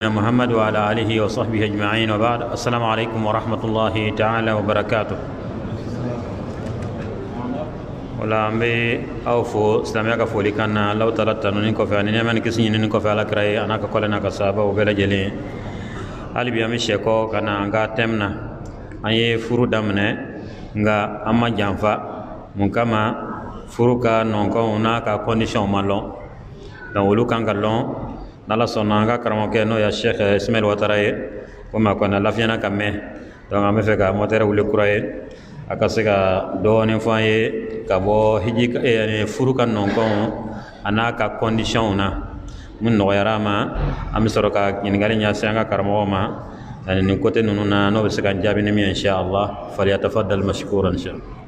محمد وعلى آله وصحبه أجمعين وبعد السلام عليكم ورحمة الله تعالى وبركاته ولا أمبي أوفو سلامي كفولي كان لو تلت نينكو في أني من كسي نينكو في على كراي أنا كقولنا كسابة وبلا جلين علي بيامي شكو كان عنكا تمنا أيه فرو دمنة عنكا أما جانفا مكما فرو كا نونكو هنا كا كونديشن مالون دعولو كان كلون nala sonna nga karamo ke no ya Sheikh Ismail Wataraye kuma kona lafiana kame donc ame fe ka motere wule kuraye akase ka doni faye ka bo hiji e furu kan non ko anaka condition na mun no yarama ame soro ka nyingari nya sanga karamo ma ni kote nunu na no be se kan jabi ni insha Allah falyatafaddal mashkuran insha Allah.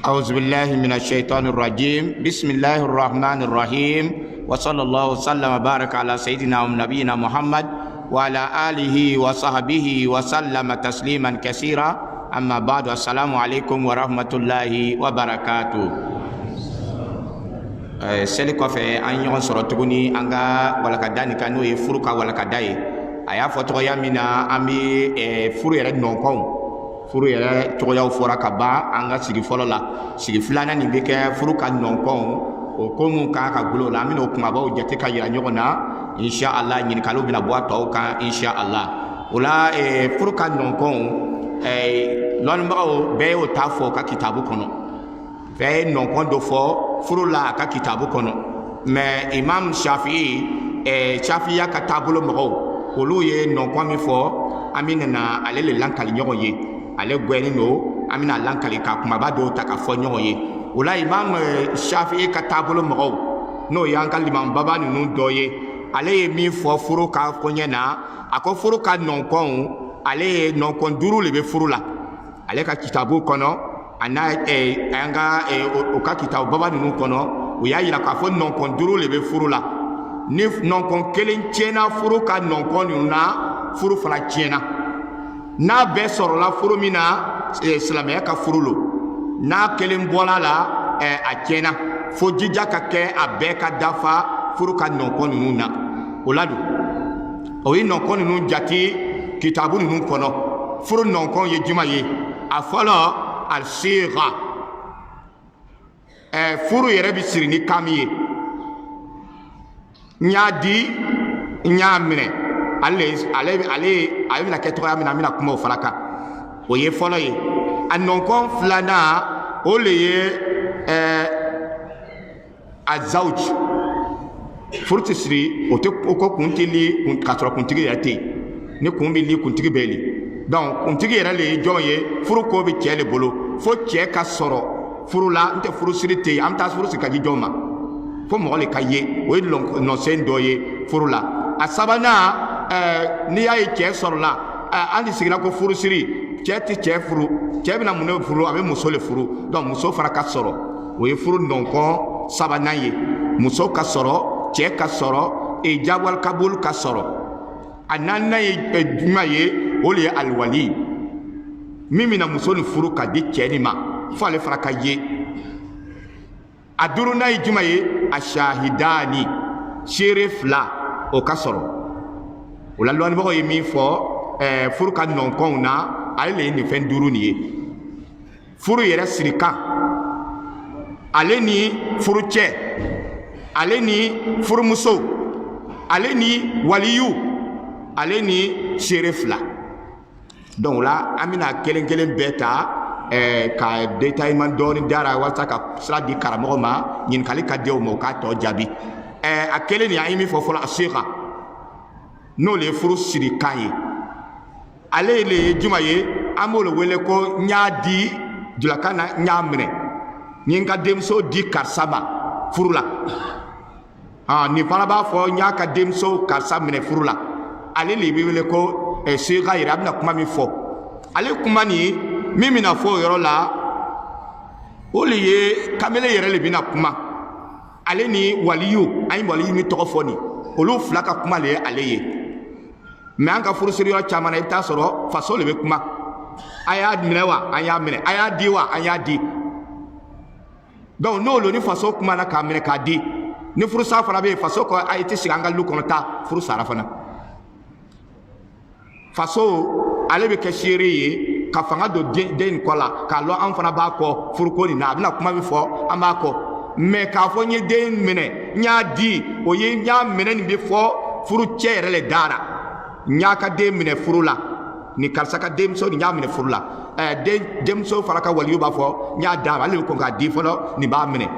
أعوذ بالله من الشيطان الرجيم بسم الله الرحمن الرحيم وصلى الله وسلم وبارك على سيدنا ونبينا محمد وعلى آله وصحبه وسلم تسليما كثيرا أما بعد السلام عليكم ورحمة الله وبركاته سلك في أن ينصر تغني أنغا ولا كداني كانوا يفرق ولا كداي أيا فتوى يمنا أمي فرق يرد نونكم furu yɛrɛ tɔgɔyaw fɔra ka ban an ka sigi fɔlɔ la sigi filanan nin bɛ kɛ furu ka nɔnkɔn o ko mun kan ka gulo la an bɛna o kumabaw jate ka yira ɲɔgɔn na insha Allah ɲininkaliw bɛna bɔ a tɔw kan insha Allah o la furu ka nɔnkɔn lɔnnibagaw bɛɛ y'o ta fɔ ka kitabu kɔnɔ bɛɛ ye nɔnkɔn dɔ fɔ furu la a ka kitabu kɔnɔ mais imam Shafiya ka taabolo mɔgɔw olu ye nɔnkɔn min fɔ an bɛ na ale le lankali ɲɔgɔn ye ale gwɛni no an bɛna lankali ka kumaba dɔw ta ka fɔ ɲɔgɔn ye o la imam Shafi'i ka taabolo mɔgɔw n'o y'an ka limambaba ninnu dɔ ye ale ye min fɔ furu ka koɲɛ na a ko furu ka nɔnkɔn ale ye nɔnkɔn 5 de bɛ furu la ale ka kitabu kɔnɔ a n'a an ka o ka kitabu baba ninnu kɔnɔ o y'a yira k'a fɔ nɔnkɔn 5 de bɛ furu la ni nɔnkɔn 1 tiɲɛna furu ka nɔnkɔn ninnu na furu fana tiɲɛna n'a bɛɛ sɔrɔla furu min na silamɛya ka furu lo n'a kelen bɔla la a tiɲɛna fo jija ka kɛ a bɛɛ ka dafa furu ka nɔnkɔn ninnu na o la don o ye nɔnkɔn ninnu jate kitabu ninnu kɔnɔ furu nɔnkɔn ye juma ye a fɔlɔ al-sigha furu yɛrɛ bɛ siri ni kan min ye n y'a di n y'a minɛ ale bɛna kɛ tɔgɔya min na an bɛna kuma o fana kan o ye fɔlɔ ye a nɔnkɔn filanan o le ye a zawj furu tɛ siri o ko kun tɛ li k'a sɔrɔ kuntigi yɛrɛ tɛ yen ni kun bɛ li kuntigi bɛ li donc kuntigi yɛrɛ le ye jɔn ye furu ko bɛ cɛ de bolo fo cɛ ka sɔrɔ furu la n tɛ furu siri tɛ yen an bɛ taa furu siri ka di jɔn ma fo mɔgɔ le ka ye o ye nɔnsɛn dɔ ye furu la a sabanan n'i y'a ye cɛ sɔrɔ la an sigira ko furu siri cɛ tɛ cɛ furu cɛ bɛna mun de furu a bɛ muso le furu donc muso fana ka sɔrɔ o ye furu nɔnkɔn sabanan ye muso ka sɔrɔ cɛ ka sɔrɔ jawal kabul ka sɔrɔ a naaninan ye juma ye o de ye aliwali min bɛna muso ni furu ka di cɛ ni ma fo ale fana ka ye a duurunan ye juma ye a shahidani seere 2 o ka sɔrɔ o la lɔnnibagaw ye min fɔ furu ka nɔnkɔnw na ale le ye nin fɛn 5 nin ye furu yɛrɛ siri kan ale ni furu cɛ ale ni furumuso ale ni waliyu ale ni seere 2 donc o la an bɛna kelen kelen bɛɛ ta ka détaillement dɔɔni dara walasa ka sira di karamɔgɔ ma ɲininkali ka di o ma o k'a tɔ jaabi a kelen nin an ye min fɔ fɔlɔ a seeka n'o le ye furu siri kan ye ale le ye juma ye an b'o le wele ko n y'a di julakan na n y'a minɛ n ye n ka denmuso di karisa ma furu la nin fana b'a fɔ n y'a ka denmuso karisa minɛ furu la ale le bɛ wele ko seeka yɛrɛ a bɛna kuma min fɔ ale kuma nin min bɛna fɔ o yɔrɔ la o le ye kamele yɛrɛ le bɛna kuma ale ni waliyu an waliyu mi tɔgɔ fɔ ni olu fila ka kuma le ye ale ye mais an ka furusiri yɔrɔ caman na i bɛ taa sɔrɔ faso le bɛ kuma a y'a minɛ wa an y'a minɛ a y'a di wa an y'a di donc n'olu ni faso kuma na k'a minɛ k'a di ni furusa fana bɛ yen faso ko a ye tɛ sigi an ka lu kɔnɔ taa furu sara fana faso ale bɛ kɛ seere ye ka fanga don den kɔ la k'a lɔn an fana b'a kɔ furuko nin na a bɛna kuma min fɔ an b'a kɔ mais k'a fɔ n ye den minɛ n y'a di o ye n y'a minɛ nin bɛ fɔ furu cɛ yɛrɛ le dara n y'a ka den minɛ furu la ni karisa ka denmuso nin y'a minɛ furu la denmuso fana ka waliyu b'a fɔ n y'a d'a ma ale bɛ kɔn k'a di fɔlɔ nin b'a minɛ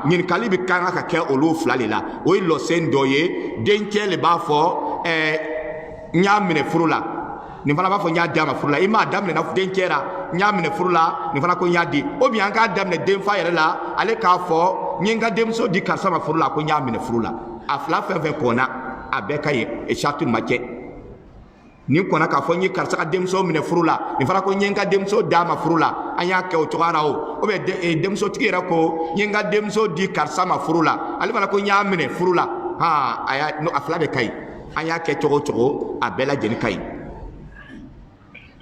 ɲininkali bɛ kan ka kɛ olu fila de la o ye lɔsen dɔ ye dencɛ le b'a fɔ n y'a minɛ furu la nin fana b'a fɔ n y'a d'a ma furu la i m'a daminɛ dencɛ la n y'a minɛ furu la nin fana ko n y'a di ou bien an k'a daminɛ denfa yɛrɛ la ale k'a fɔ n ye n ka denmuso di karisa ma furu la ko n y'a minɛ furu la a fila fɛn fɛn kɔnna a bɛɛ ka ɲi sariti ma kɛ nin kɔnna k'a fɔ n ye karisa ka denmuso minɛ furu la nin fana ko n ye n ka denmuso d'a ma furu la an y'a kɛ o cogoya la o bien denmusotigi yɛrɛ ko n ye n ka denmuso di karisa ma furu la ale fana ko n y'a minɛ furu la a fila bɛɛ ka ɲi an y'a kɛ cogo o cogo a bɛɛ lajɛlen ka ɲi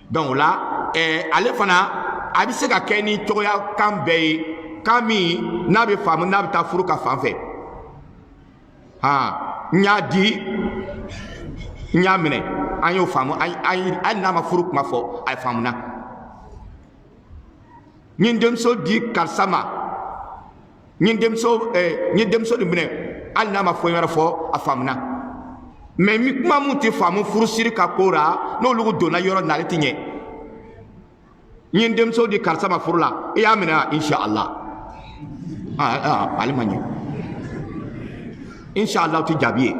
donc o la ale fana a bɛ se ka kɛ ni cogoya kan bɛɛ ye kan min n'a bɛ faamu n'a bɛ taa furu ka fan fɛ n y'a di n y'a minɛ an y'o faamu hali n'a ma furu kuma fɔ a ye faamuna n ye denmuso di karisa ma n ye denmuso nin minɛ hali n'a ma fɛn wɛrɛ fɔ a faamuna mais mi kuma mun tɛ faamu furusiri ka ko ra n'olu donna yɔrɔ na ale tɛ ɲɛ n ye denmuso di karisa ma furu la i y'a minɛ wa inshallah ale ma ɲɛ inshallah o tɛ jaabi ye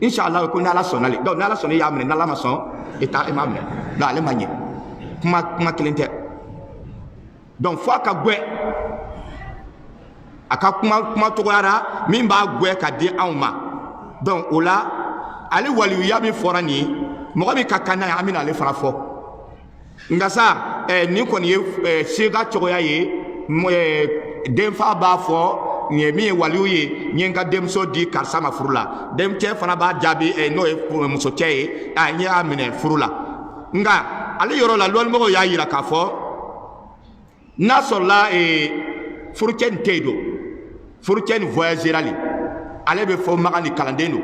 inshallah ko n'ala sɔnna le donc n'ala sɔnna i y'a minɛ n'ala ma sɔn i m'a minɛ donc ale ma ɲɛ kuma kelen tɛ donc fo a ka gwɛ a ka kuma cogoyara min b'a gwɛ ka di anw ma donc o la ale waliyuya min fɔra nin ye mɔgɔ min ka kan n'a ye an bɛna ale fana fɔ nka sa nin kɔni ye sega cogoya ye denfa b'a fɔ nin ye min ye waliyu ye n ye n ka denmuso di karisa ma furu la dencɛ fana b'a jaabi n'o ye musocɛ ye n y'a minɛ furu la nka ale yɔrɔ la lɔnnimɔgɔw y'a yira k'a fɔ n'a sɔrɔla furucɛ nin tɛ yen don furucɛ nin voyagera le ale bɛ fɔ makan ni kalanden don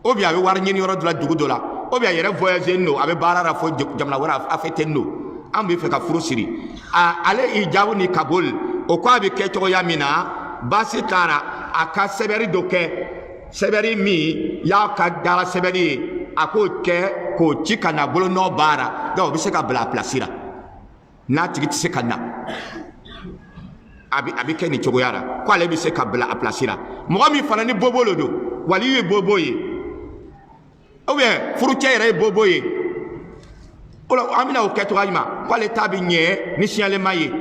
ou bien a bɛ wari ɲini yɔrɔ dɔ la dugu dɔ la ou bien a yɛrɛ voyageren don a bɛ baara la fɔ jamana wɛrɛ a fɛtɛni don an bɛ fɛ ka furu siri ale ijabu ni kabul o ko a bɛ kɛ cogoya min na baasi taara a ka sɛbɛnni dɔ kɛ sɛbɛnni min y'a ka dara sɛbɛnni ye a k'o kɛ k'o ci ka na bolonɔ baara donc o bɛ se ka bila a pilasi la n'a tigi tɛ se ka na a bɛ kɛ nin cogoya la ko ale bɛ se ka bila a pilasi la mɔgɔ min fana ni bobo le don waliyu ye bobo ye ou bien furucɛ yɛrɛ ye bobo ye o la an bɛna o kɛ cogoya jumɛn ko ale ta bɛ ɲɛ ni siɲɛlema ye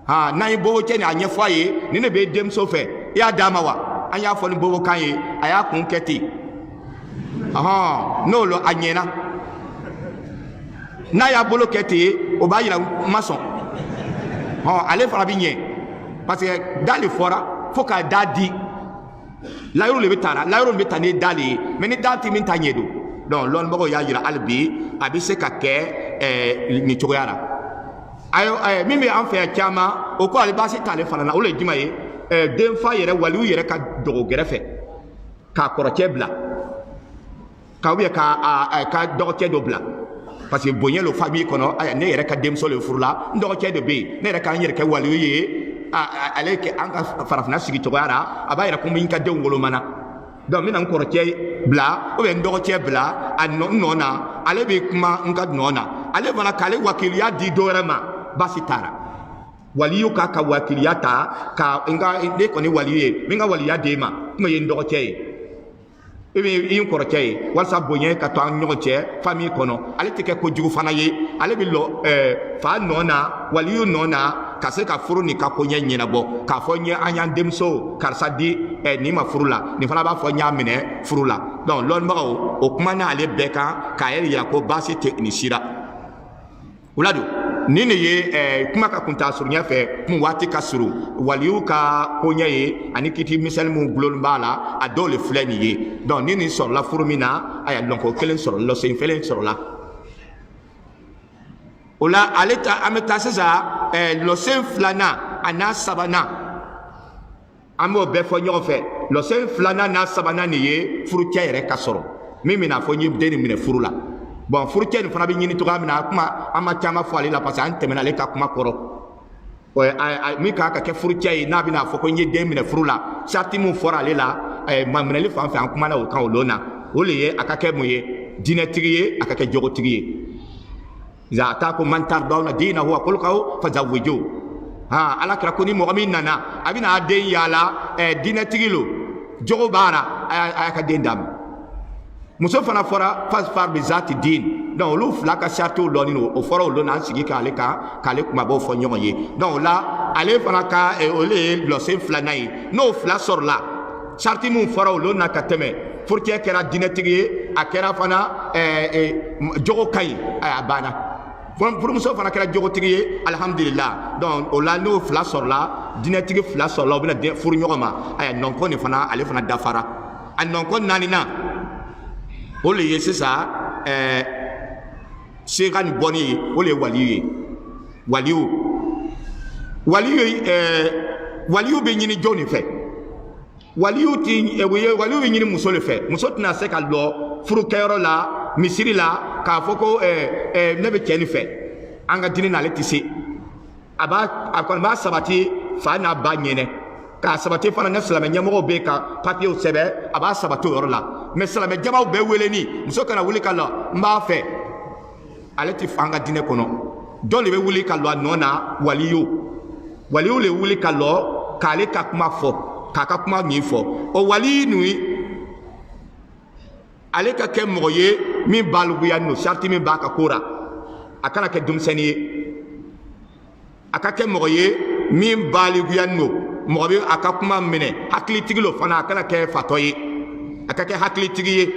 n'an ye bobo cɛ nin a ɲɛfɔ a ye ni ne bɛ denmuso fɛ i y'a d'a ma wa an y'a fɔ ni bobo kan ye a y'a kun kɛ ten n'o lo a ɲɛna n'a y'a bolo kɛ ten o b'a yira n ma sɔn ale fana bɛ ɲɛ parce que da le fɔra fo ka da di layiru le bɛ taa la layiru bɛ taa ni da le ye mais ni da tɛ min ta ɲɛ don donc lɔnnimɔgɔw y'a yira hali bi a bɛ se ka kɛ nin cogoya la min bɛ an fɛ yan caman o ko ale baasi t'ale fana na o le ye jumɛn ye denfa yɛrɛ waliyu yɛrɛ ka dogo gɛrɛfɛ k'a kɔrɔcɛ bila ka ka dɔgɔcɛ dɔ bila parce que bonya lo famille kɔnɔ ne yɛrɛ ka denmuso le furu la n dɔgɔcɛ dɔ bɛ yen ne yɛrɛ k'an yɛrɛ kɛ waliyu ye ale kɛ an ka farafinna sigi cogoya la a b'a yɛrɛ ko n ka denw wolomana donc n bɛna n kɔrɔcɛ bila ou bien n dɔgɔcɛ bila a nɔ na ale bɛ kuma n ka nɔ na ale fana k'ale wakiliya di dɔ wɛrɛ ma baasi taara waliyu k'a ka wakiliya ta ka ne kɔni waliyu ye n bɛ n ka waliya d'e ma komi ye n dɔgɔcɛ ye i bɛ kɔrɔcɛ ye walasa bonya ka to an ɲɔgɔn cɛ famille kɔnɔ ale tɛ kɛ kojugu fana ye ale bɛ fa nɔ na waliyu nɔ na ka se ka furu ni ka koɲɛ ɲɛnabɔ k'a fɔ n ye an y'an denmuso karisa di nin ma furu la nin fana b'a fɔ n y'a minɛ furu la donc lɔnnibagaw o kuma n'ale bɛɛ kan k'a yɛrɛ yira ko baasi tɛ nin si la o la don ni ne ye kuma ka kunta surunya fɛ mun waati ka suru waliyu ka koɲɛ ye ani kiti misali mun gulon b'a la a dɔw le filɛ nin ye donc ni nin sɔrɔla furu min na a y'a lɔn ko kelen sɔrɔ lɔsen felen sɔrɔla o la ale ta an bɛ taa sisan lɔsen filanan a n'a sabanan an b'o bɛɛ fɔ ɲɔgɔn fɛ lɔsen filanan n'a sabanan nin ye furucɛ yɛrɛ ka sɔrɔ min bɛna fɔ n ye den nin minɛ furu la bon furucɛ nin fana bɛ ɲini cogoya min na kuma an ma caman fɔ ale la parce que an tɛmɛna ale ka kuma kɔrɔ min kan ka kɛ furucɛ ye n'a bɛna fɔ ko n ye den minɛ furu la sariti min fɔra ale la minɛli fan fɛ an kumana o kan o lon na o le ye a ka kɛ mun ye diinɛtigi ye a ka kɛ jogotigi ye iza ataakum man tardawna diinahu wa khuluqahu fazawwijuhu ala kira ko ni mɔgɔ min nana a bɛna a den yaala diinɛtigi lo jogo b'a la a y'a ka den d'a ma muso fana fɔra fasfar bi zati din donc olu fila ka saritiw lɔni o fɔra o lon na an sigi k'ale kan k'ale kumabaw fɔ ɲɔgɔn ye donc o la ale fana ka o le ye lɔsen filanan ye n'o fila sɔrɔla sariti min fɔra o lon na ka tɛmɛ furucɛ kɛra diinɛtigi ye a kɛra fana jogo ka ɲi a banna furumuso fana kɛra jogotigi ye alhamdulillah donc o la n'o fila sɔrɔla diinɛtigi fila sɔrɔla o bɛna furu ɲɔgɔn ma a nɔnkɔ nin fana ale fana dafara a nɔnkɔ naaninan o le ye sisan sega ni bɔnni ye o le ye waliyu ye waliyu bɛ ɲini jɔn de fɛ waliyu bɛ ɲini muso de fɛ muso tɛna se ka lɔ furukɛyɔrɔ la misiri la k'a fɔ ko ne bɛ cɛ nin fɛ an ka diinɛ n'ale tɛ se a kɔni b'a sabati fa n'a ba ɲɛnɛ k'a sabati fana ne silamɛ ɲɛmɔgɔw bɛ ka papiyew sɛbɛn a b'a sabati o yɔrɔ la mais silamɛ jamaw bɛɛ weleni muso kana wuli ka lɔ n b'a fɛ ale tɛ an ka diinɛ kɔnɔ dɔ de bɛ wuli ka lɔ a nɔ na waliyu le wuli ka lɔ k'ale ka kuma fɔ k'a ka kuma min fɔ o waliyu nin ale ka kɛ mɔgɔ ye min baliguya n'o sariti min b'a ka ko ra a kana kɛ denmisɛnnin ye a ka kɛ mɔgɔ ye min baliguya n'o mɔgɔ bɛ a ka kuma minɛ hakilitigi lo fana a kana kɛ fatɔ ye a ka kɛ hakilitigi ye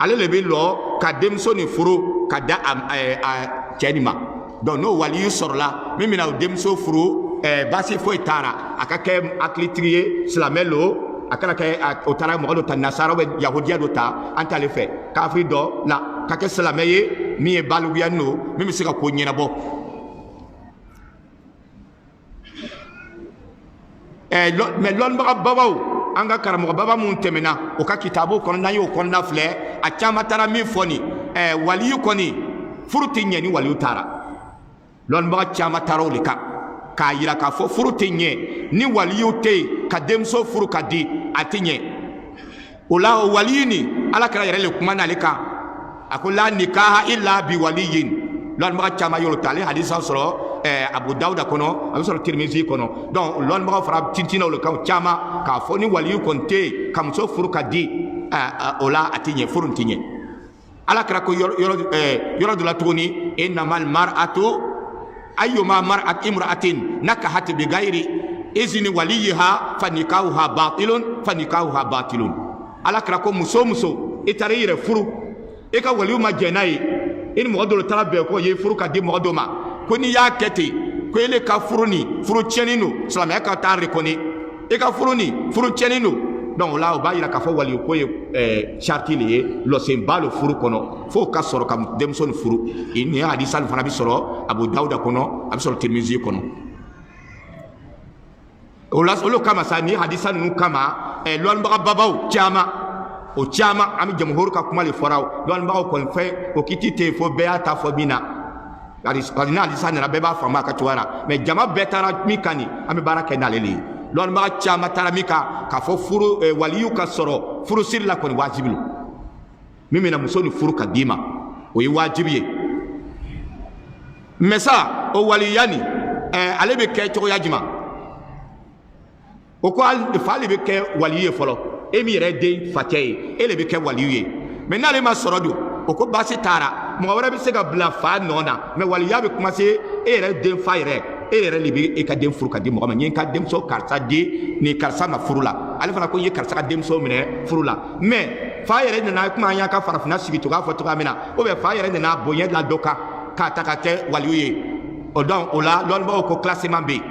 ale le bɛ lɔ ka denmuso nin furu ka da a cɛ nin ma donc n'o waliyu sɔrɔla min bɛna o denmuso furu baasi foyi t'a la a ka kɛ hakilitigi ye silamɛ lo a kana kɛ o taara mɔgɔ dɔ ta nasara bɛ yahudiya dɔ ta an t'ale fɛ kafiri dɔ la ka kɛ silamɛ ye min ye baliguya n'o min bɛ se ka ko ɲɛnabɔ mais lɔnnibaga babaw an ka karamɔgɔ baba minnu tɛmɛna o ka kitabu kɔnɔ n'an y'o kɔnɔna filɛ a caman taara min fɔ nin waliyu kɔni furu tɛ ɲɛ ni waliyu taara lɔnnibaga caman taara o de kan k'a yira k'a fɔ furu tɛ ɲɛ ni waliyu tɛ yen ka denmuso furu ka di a tɛ ɲɛ o la o waliyu nin ala kɛra yɛrɛ le kuma n'ale kan a ko la nikaha illa bi waliyin lɔnnibaga caman y'o ta ale hadisa sɔrɔ Abu Dawuda kɔnɔ a bɛ sɔrɔ Tirmizi kɔnɔ donc lɔnnibagaw fara tintina o kan caman k'a fɔ ni waliyu kɔni tɛ yen ka muso furu ka di o la a tɛ ɲɛ furu tɛ ɲɛ ala kɛra ko yɔrɔ dɔ la tuguni innamal mar'atu ayyuma imra'atin nakahat bi ghayri izni waliyiha fa nikahuha batilun ala kɛra ko muso i taara i yɛrɛ furu i ka waliyu ma jɛn n'a ye i ni mɔgɔ dɔ taara bɛn ko ye furu ka di mɔgɔ dɔ ma ko n'i y'a kɛ ten ko ele ka furu ni furu tiɲɛni don silamɛya ka taa reconnais i ka furu ni furu tiɲɛni don donc o la o b'a yira k'a fɔ waliyu ko ye sariti le ye lɔsenba lo furu kɔnɔ f'o ka sɔrɔ ka denmuso ni furu nin hadisa nin fana bɛ sɔrɔ Abu Dawuda kɔnɔ a bɛ sɔrɔ Tirmizi kɔnɔ o la olu kama sa ni hadisa ninnu kama lɔnnibaga babaw caman o caman an bɛ jamhuri ka kuma le fɔra lɔnnibagaw kɔni fɛ o kiti tɛ yen fo bɛɛ y'a ta fɔ min na parce que n'alisa nana bɛɛ b'a faamu a ka cogoya la mais jama bɛɛ taara min kan nin an bɛ baara kɛ n'ale le ye lɔnnibaga caman taara min kan k'a fɔ furu waliyu ka sɔrɔ furusiri la kɔni wajibi lo min bɛna muso ni furu ka d'i ma o ye wajibi ye mais sa o waliya nin ale bɛ kɛ cogoya jumɛn o ko fa ale bɛ kɛ waliyu ye fɔlɔ e min yɛrɛ den facɛ ye e de bɛ kɛ waliyu ye mais n'ale ma sɔrɔ don o ko baasi taara mɔgɔ wɛrɛ bɛ se ka bila fa nɔ na mais waliya bɛ commencer e yɛrɛ den fa yɛrɛ e yɛrɛ de bɛ e ka den furu ka di mɔgɔ ma n ye n ka denmuso karisa di nin karisa ma furu la ale fana ko n ye karisa ka denmuso minɛ furu la mais fa yɛrɛ nana kuma an y'a ka farafinna sigi cogoya fɔ cogoya min na ou bien fa yɛrɛ nana bonya la dɔ kan k'a ta ka kɛ waliyu ye o donc o la lɔnnibagaw ko classement bɛ yen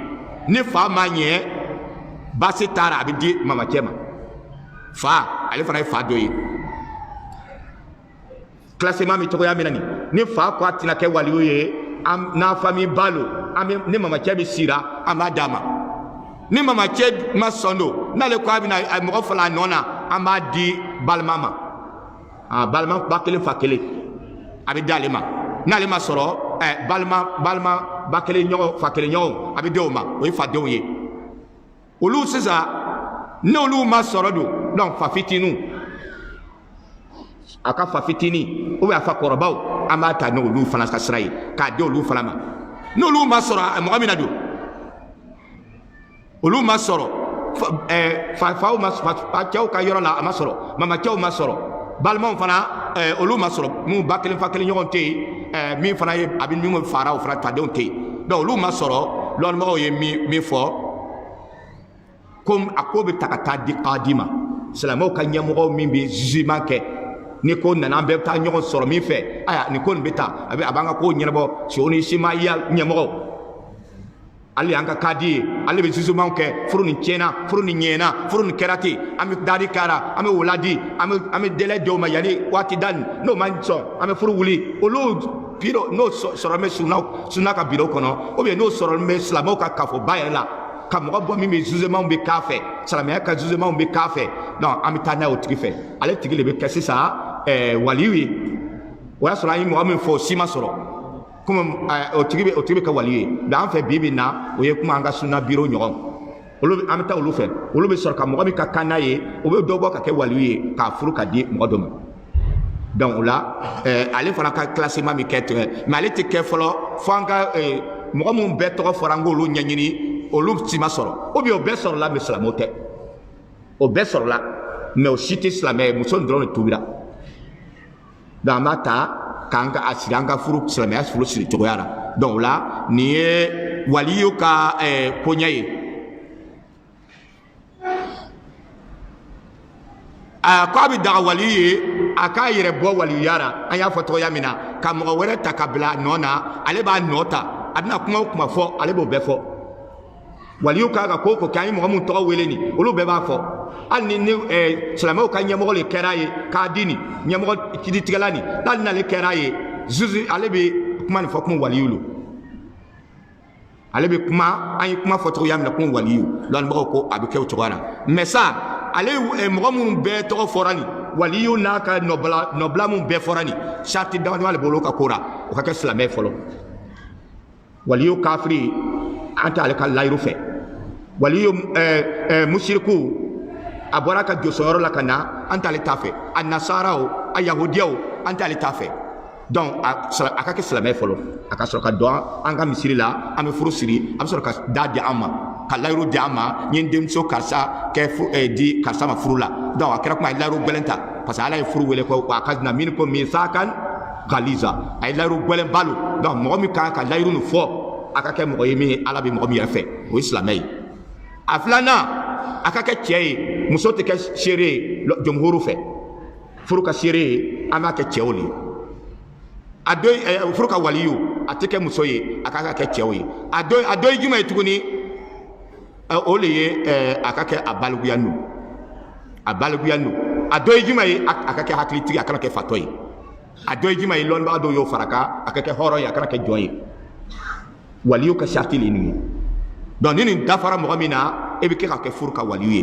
ni fa ma ɲɛ baasi taara a bɛ di mamakɛ ma fa ale fana ye fa dɔ ye classement bɛ cogoya min na ni fa ko a tɛna kɛ waliyu ye n'a famille balo ni mamakɛ bɛ sira an b'a d'a ma ni mamakɛ ma sɔn don n'ale ko a bɛna mɔgɔ fila nɔ na an b'a di balima ma balima ba kelen fa kelen a bɛ d'ale ma n'ale ma sɔrɔ balima ba kelen ɲɔgɔn fa kelen ɲɔgɔn a bɛ d'o ma o ye fadenw ye olu sisan n'olu ma sɔrɔ don donc fa fitinin a ka fa fitinin ou bien a fa kɔrɔbaw an b'a ta n'olu fana ka sira ye k'a di olu fana ma n'olu ma sɔrɔ mɔgɔ min na don olu ma sɔrɔ faw ma cɛw ka yɔrɔ la a ma sɔrɔ mamakɛw ma sɔrɔ balimaw fana olu ma sɔrɔ mun ba kelen fa kelen ɲɔgɔn tɛ yen min fana ye a bɛ min fara o fana tadenw tɛ yen donc olu ma sɔrɔ lɔnnibagaw ye min fɔ ko a ko bɛ ta ka taa di kadi ma silamɛw ka ɲɛmɔgɔ min bɛ jugement kɛ ni ko nana an bɛɛ bɛ taa ɲɔgɔn sɔrɔ min fɛ aya nin ko nin bɛ taa a b'an ka ko ɲɛnabɔ so ni simaya ɲɛmɔgɔ ale y'an ka kadi ye ale bɛ jugement kɛ furu nin tiɲɛna furu nin ɲɛna furu nin kɛra ten an bɛ dari kɛra an bɛ wula di an bɛ délai dɔw ma yanni waati da nin n'o ma sɔn an bɛ furu wuli olu biro n'o sɔrɔ bɛ sunna ka biro kɔnɔ ou bien n'o sɔrɔ bɛ silamɛw ka kafoba yɛrɛ la ka mɔgɔ bɔ min bɛ jugement bɛ k'a fɛ silamɛya ka jugement bɛ k'a fɛ donc an bɛ taa n'a ye o tigi fɛ ale tigi de bɛ kɛ sisan waliyu ye o y'a sɔrɔ an ye mɔgɔ min fɔ o si ma sɔrɔ komi o tigi bɛ kɛ waliyu ye mais an fɛ bi bi in na o ye kuma an ka sunna biro ɲɔgɔn olu an bɛ taa olu fɛ olu bɛ sɔrɔ ka mɔgɔ min ka kan n'a ye o bɛ dɔ bɔ ka kɛ waliyu ye k'a furu ka di mɔgɔ dɔ ma donc o la ale fana ka classement min kɛ ten mais ale tɛ kɛ fɔlɔ fo an ka mɔgɔ minnu bɛɛ tɔgɔ fɔra an k'olu ɲɛɲini olu si ma sɔrɔ ou bien o bɛɛ sɔrɔla mais silamɛw tɛ o bɛɛ sɔrɔla mais o si tɛ silamɛ ye muso dɔrɔn de tubira donc an b'a ta k'an ka a siri an ka furu silamɛya furu siri cogoya la donc o la nin ye waliyu ka koɲɛ ye ko a bɛ daga waliyu ye a k'a yɛrɛ bɔ waliyuya la an y'a fɔ cogoya min na ka mɔgɔ wɛrɛ ta ka bila nɔ na ale b'a nɔ ta a bɛna kuma o kuma fɔ ale b'o bɛɛ fɔ waliyu ka ka ko kɛ an ye mɔgɔ min tɔgɔ wele nin olu bɛɛ b'a fɔ hali ni silamɛw ka ɲɛmɔgɔ de kɛra ye k'a di nin ɲɛmɔgɔ kiiritigɛla nin hali n'ale kɛra ye juge ale bɛ kuma nin fɔ kuma waliyu lo ale bɛ kuma an ye kuma fɔ cogoya min na kuma waliyu lɔnnibagaw ko a bɛ kɛ o cogoya la mais sa ale mɔgɔ minnu bɛɛ tɔgɔ fɔra nin waliyu n'a ka nɔbila minnu bɛɛ fɔra nin sariti dama dama de b'olu ka ko la o ka kɛ silamɛ fɔlɔ waliyu kafiri an tɛ ale ka layiru fɛ waliyu musiriku a bɔra ka jɔsɔnyɔrɔ la ka na an t'ale t'a fɛ a nasaraw a yahudiyaw an t'ale t'a fɛ donc a ka kɛ silamɛ fɔlɔ a ka sɔrɔ ka dɔn an ka misiri la an bɛ furu siri a bɛ sɔrɔ ka da di an ma ka layiru di an ma n ye n denmuso karisa di karisa ma furu la donc a kɛra kuma a ye layiru gɛlɛn ta parce que ala ye furu wele ko a ka na min ko misakan galiza a ye layiru gɛlɛn balo donc mɔgɔ min kan ka layiru nin fɔ a ka kɛ mɔgɔ ye min ala bɛ mɔgɔ min yɛrɛ fɛ o ye silamɛ ye a filanan a ka kɛ cɛ ye muso tɛ kɛ seere ye jɔnhuru fɛ furu ka seere ye an b'a kɛ cɛw le a dɔ furu ka waliyu a tɛ kɛ muso ye a ka kɛ cɛw ye a dɔ ye jumɛn ye tuguni o le ye a ka kɛ a balikuya nu a balikuya nu a dɔ ye jumɛn ye a ka kɛ hakilitigi a kana kɛ fatɔ ye a dɔ ye jumɛn ye lɔnnibaga dɔw y'o fara kan a ka kɛ hɔrɔn ye a kana kɛ jɔn ye waliyu ka sariti le nin ye donc ni nin dafara mɔgɔ min na e bɛ kɛ ka kɛ furu ka waliyu ye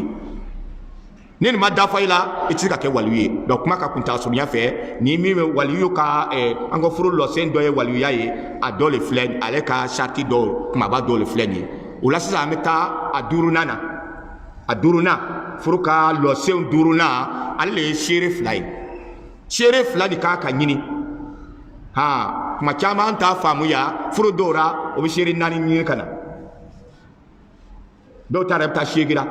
ni nin ma dafa i la i tɛ se ka kɛ waliyu ye donc kuma ka kuntagala surunya fɛ ni min bɛ waliyu ka an ka furu lɔsen dɔ ye waliyuya ye a dɔ le filɛ ale ka sariti dɔw kumaba dɔw le filɛ nin ye o la sisan an bɛ taa a duurunan na a duurunan furu ka lɔsenw duurunan ale de ye seere fila ye seere fila de k'a ka ɲini kuma caman an t'a faamuya furu dɔw la o bɛ seere naani ɲini ka na dɔw ta yɛrɛ bɛ taa seegira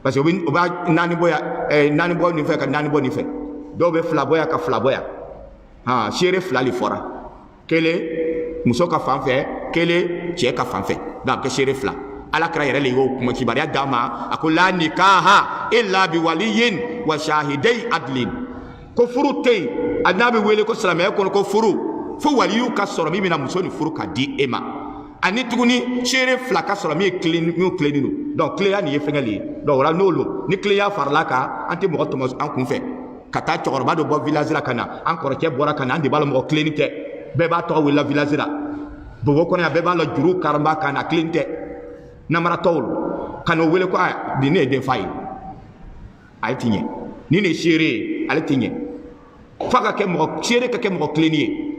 parce que o b'a naani bɔ yan naani bɔ nin fɛ ka naani bɔ nin fɛ dɔw bɛ fila bɔ yan ka fila bɔ yan seere fila de fɔra kelen muso ka fan fɛ kelen cɛ ka fan fɛ donc a bɛ kɛ seere fila ala kira yɛrɛ le y'o kuma kibaruya d'a ma a ko la nikaha illa bi waliyin wa shahidai adlin ko furu tɛ yen a n'a bɛ wele ko silamɛya kɔnɔ ko furu fo waliyu ka sɔrɔ min bɛna muso ni furu ka di e ma ani tuguni seere fila ka sɔrɔ min tilennen don donc tilenya nin ye fɛngɛ le ye donc ola n'olu ni tilenya farala kan an tɛ mɔgɔ tɔmɔ an kun fɛ ka taa cɛkɔrɔba dɔ bɔ village la ka na an kɔrɔkɛ bɔra ka na an de b'a la mɔgɔ tilenni tɛ bɛɛ b'a tɔgɔ wele village la bobo kɔnɔ yan bɛɛ b'a la juru karamba ka na tilenni tɛ namaratɔw ka n'o wele ko nin ne ye den fa ye ale ti ɲɛ ni ne seere ye ale ti ɲɛ f'a ka kɛ mɔgɔ seere ka kɛ mɔgɔ tilenni ye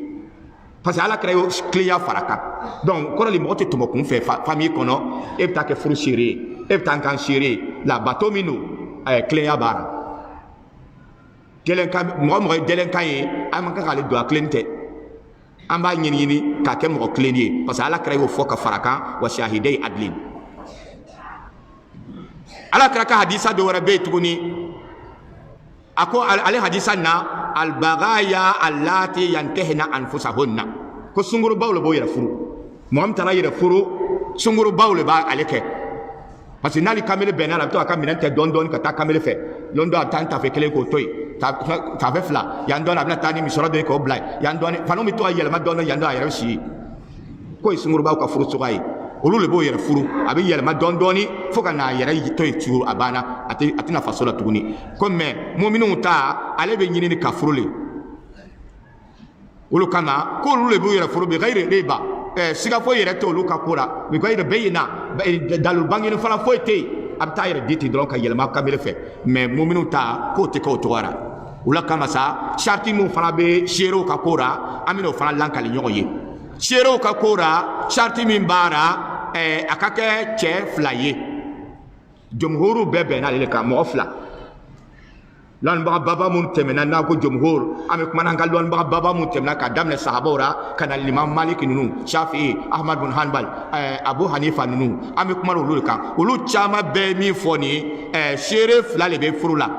parce que ala kɛra ye tilenya fara kan donc kɔrɔli mɔgɔ tɛ tɔmɔ kun fɛ famille kɔnɔ e bɛ taa kɛ furu seere ye e bɛ taa kan seere ye la bateau min don tilenya b'a la mɔgɔ ye gɛlɛnkan ye an man kan k'ale don a tilenni tɛ an b'a ɲini k'a kɛ mɔgɔ tilenni ye parce que ala kɛra y'o fɔ ka fara kan wa shahidai adlin ala kɛra ka hadisa dɔ wɛrɛ bɛ yen tuguni a ko ale hadisa na albagaya allati yantehina anfusahunna ko sungurubaw le b'o yɛrɛ furu mɔgɔ min taara yɛrɛ furu sungurubaw le b'a ale kɛ parce que n'ale kamalen bɛnna la a bɛ to a ka minɛn tɛ dɔɔni dɔɔni ka taa kamalen fɛ don dɔ a bɛ taa n tafe kelen k'o to yen tafe fila yan dɔɔni a bɛna taa ni misɔrɔ dɔ ye k'o bila yan dɔɔni fanaw bɛ to a yɛlɛma dɔɔni yan dɔɔni a yɛrɛ bɛ si yen k'o ye sungurubaw ka furu cogoya ye olu le b'o yɛrɛ furu a bɛ yɛlɛma dɔɔni dɔɔni fo ka n'a yɛrɛ to yen tugu a banna a tɛna faso la tuguni ko mais muminuw ta ale bɛ ɲini ka furu le olu kama k'olu le b'o yɛrɛ furu bi gayiri riba siga foyi yɛrɛ tɛ olu ka ko la bi gayiri bayina dalu bangeni fana foyi tɛ yen a bɛ taa yɛrɛ di ten dɔrɔn ka yɛlɛma kamere fɛ mais muminuw ta k'o tɛ kɛ o cogoya la o la kama sa sariti min fana bɛ seerew ka ko la an bɛna o fana lankali ɲɔgɔn ye seerew ka ko la sariti min b'a la a ka kɛ cɛ fila ye jomhuru bɛɛ bɛnna ale de kan mɔgɔ fila lɔnnibaga baba minnu tɛmɛna n'a ko jomhur an bɛ kuma n'an ka lɔnnibaga baba minnu tɛmɛna ka daminɛ sahabaw la ka na limam maliki ninnu shafi'i ahmad bin hanbal abu hanifa ninnu an bɛ kuma olu de kan olu caman bɛɛ ye min fɔ nin ye seere fila de bɛ furu la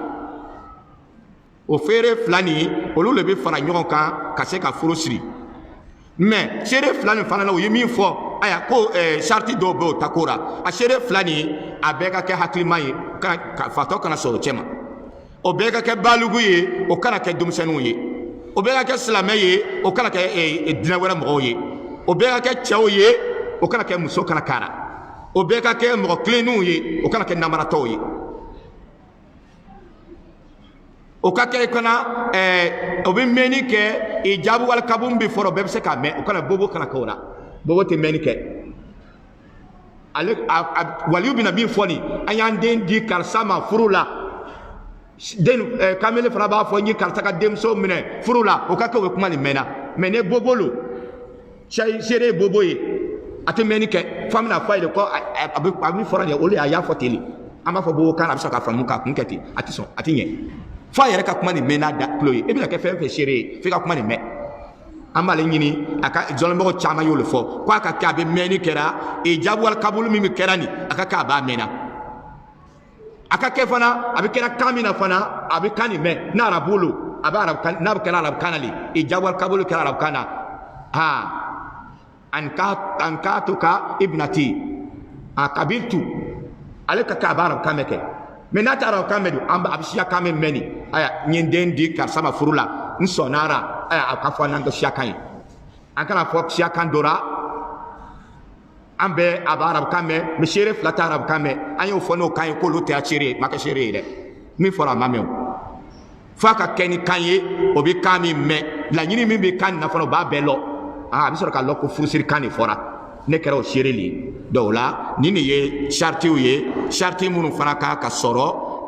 o feere fila nin olu de bɛ fara ɲɔgɔn kan ka se ka furu siri mais seere fila nin fana na u ye min fɔ aya ko sarti dɔw bɛ o ta ko la a seere fila nin a bɛɛ ka kɛ hakilima ye fatɔ kana sɔrɔ o cɛ ma o bɛɛ ka kɛ balugu ye o kana kɛ denmisɛnninw ye o bɛɛ ka kɛ silamɛ ye o kana kɛ dinɛ wɛrɛ mɔgɔw ye o bɛɛ ka kɛ cɛw ye o kana kɛ muso kana kara o bɛɛ ka kɛ mɔgɔ tilenninw ye o kana kɛ namaratɔw ye o ka kɛ kana o bɛ mɛnni kɛ ijabu wali kabun bɛ fɔlɔ bɛɛ bɛ se k'a mɛn o kana bobo kana kɛ o la bobo tɛ mɛnni kɛ ale waliyu bɛna min fɔ nin an y'an den di karisa ma furu la den kamalen fana b'a fɔ n ye karisa ka denmuso minɛ furu la o ka kɛ o bɛ kuma nin mɛnna mais ne bobo lo seere ye bobo ye a tɛ mɛnni kɛ fo an bɛna fɔ a ye de ko a bɛ min fɔra nin ye o de a y'a fɔ ten de an b'a fɔ bobo kan a bɛ sɔn k'a faamu k'a kun kɛ ten a tɛ sɔn a tɛ ɲɛ fo a yɛrɛ ka kuma nin mɛn n'a da tulo ye e bɛna kɛ fɛn fɛn seere ye f'i ka kuma nin mɛn an b'ale ɲini a ka jɔnmɔgɔ caman y'o de fɔ ko a ka kɛ a bɛ mɛnni kɛra ijabu wali kabulu min bɛ kɛra nin a ka kɛ a b'a mɛnna a ka kɛ fana a bɛ kɛra kan min na fana a bɛ kan nin mɛn n'a arabu lo a bɛ arabukan n'a bɛ kɛra arabukan na le ijabu wali kabulu kɛra arabukan na an ka to ka ibnati a kabiltu ale ka kɛ a bɛ arabukan mɛn kɛ mais n'a tɛ arabukan mɛn don a bɛ siyakan mɛn mɛn nin aya n ye n den di karisa ma furu la n sɔnna ara a ka fɔ n'an ka siyakan ye an kana fɔ siyakan dɔ la an bɛ a bɛ arabukan mɛn mais seere fila tɛ arabukan mɛn an y'o fɔ n'o kan ye k'olu tɛ seere ye ma kɛ seere ye dɛ min fɔra a ma mɛn o f'a ka kɛ ni kan ye o bɛ kan min mɛn laɲini min bɛ kan nin na fana o b'a bɛɛ lɔ a bɛ sɔrɔ ka lɔ ko furusiri kan de fɔra ne kɛra o seere le ye donc o la nin de ye saritiw ye sariti minnu fana kan ka sɔrɔ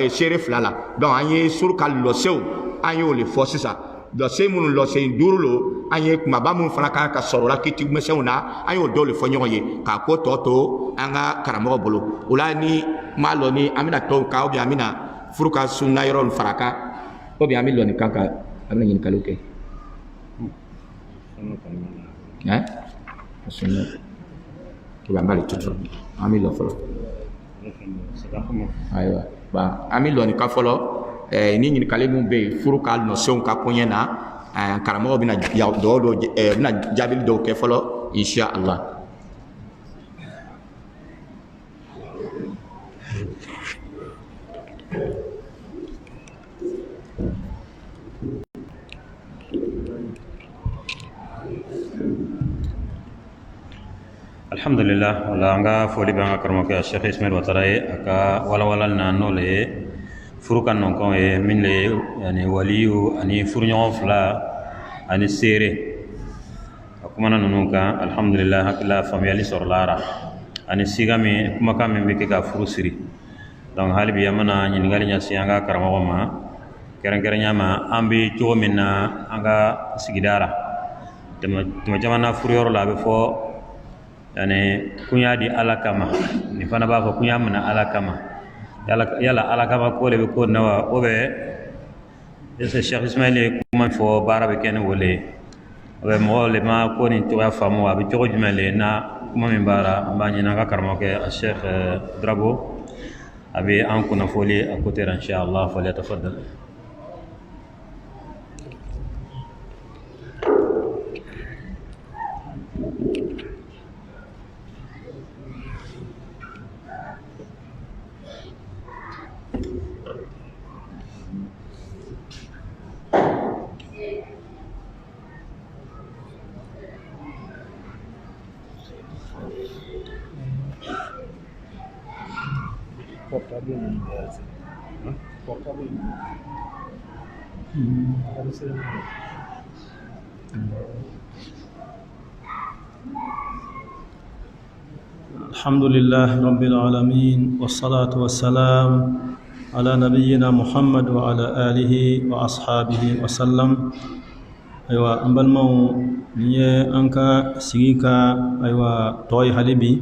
seere fila la donc an ye suru ka lɔsew an y'o le fɔ sisan lɔse minnu lɔse duuru lo an ye kumaba minnu fana kan ka sɔrɔ o la kitimisɛnw na an y'o dɔw le fɔ ɲɔgɔn ye k'a ko tɔ to an ka karamɔgɔ bolo o la ni m'a lɔ ni an bɛna tɔw kan ou bien an bɛna furu ka sunna yɔrɔ nin fara kan ou bien an bɛ lɔni kan kan an bɛna ɲininkaliw kɛ sunna ou bien an b'ale tutu an bɛ lɔ fɔlɔ ayiwa ba an bɛ lɔni kan fɔlɔ ni ɲininkali min bɛ yen furu ka nɔsenw ka koɲɛ na karamɔgɔ bɛna bɛna jaabili dɔw kɛ fɔlɔ insha Allah. alhamdulillah wala anga foli banga karmo ke Sheikh Ismail Wataraye aka wala na nole furukan non ko e min le yani waliyu ani furnyo fla ani sere akuma nanu ka alhamdulillah hakla famiyali sorlara ani sigami kuma kam min be ka furu siri donc halibi yamana nyingali nya sianga karamo ma keren nyama ambi to minna anga sigidara tuma jamana furu yor la be fo yani kunya di alakama ni fana ba fa kunya mana alakama yala alakama ko le ko nawa obe ese Cheikh Ismail kuma fo barabe ken wole obe mo le ma ko ni to ya famu abi to jumale na kuma min bara mbani na ka karmo ke Cheikh Drabo abi an kuna foli akoter inshallah fali tafaddal الحمد لله رب العالمين والصلاة والسلام على نبينا محمد وعلى آله وأصحابه وسلم أيوة أمبالمو نيه أنكا سيكا أيوة توي حليبي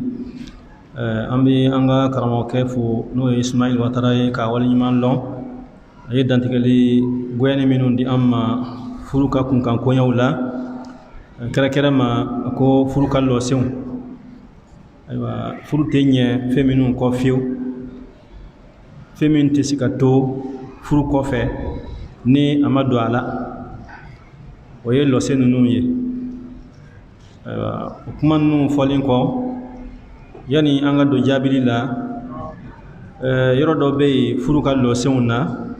أمبي أنكا كرمو كيفو نو إسماعيل وتراي كاولي نمان لون أيضا تكالي غويني منون دي أما فلوكا كون كان كونيا ولا كرا كرا ما أكو فلوكا لو سيون aywa furu tenye feminu ko fiu femin tisikato furu ko fe ni amadu ala oye lo senunu ye aywa kuma nu folin ko yani anga do jabili la yoro do be furu ka lo senuna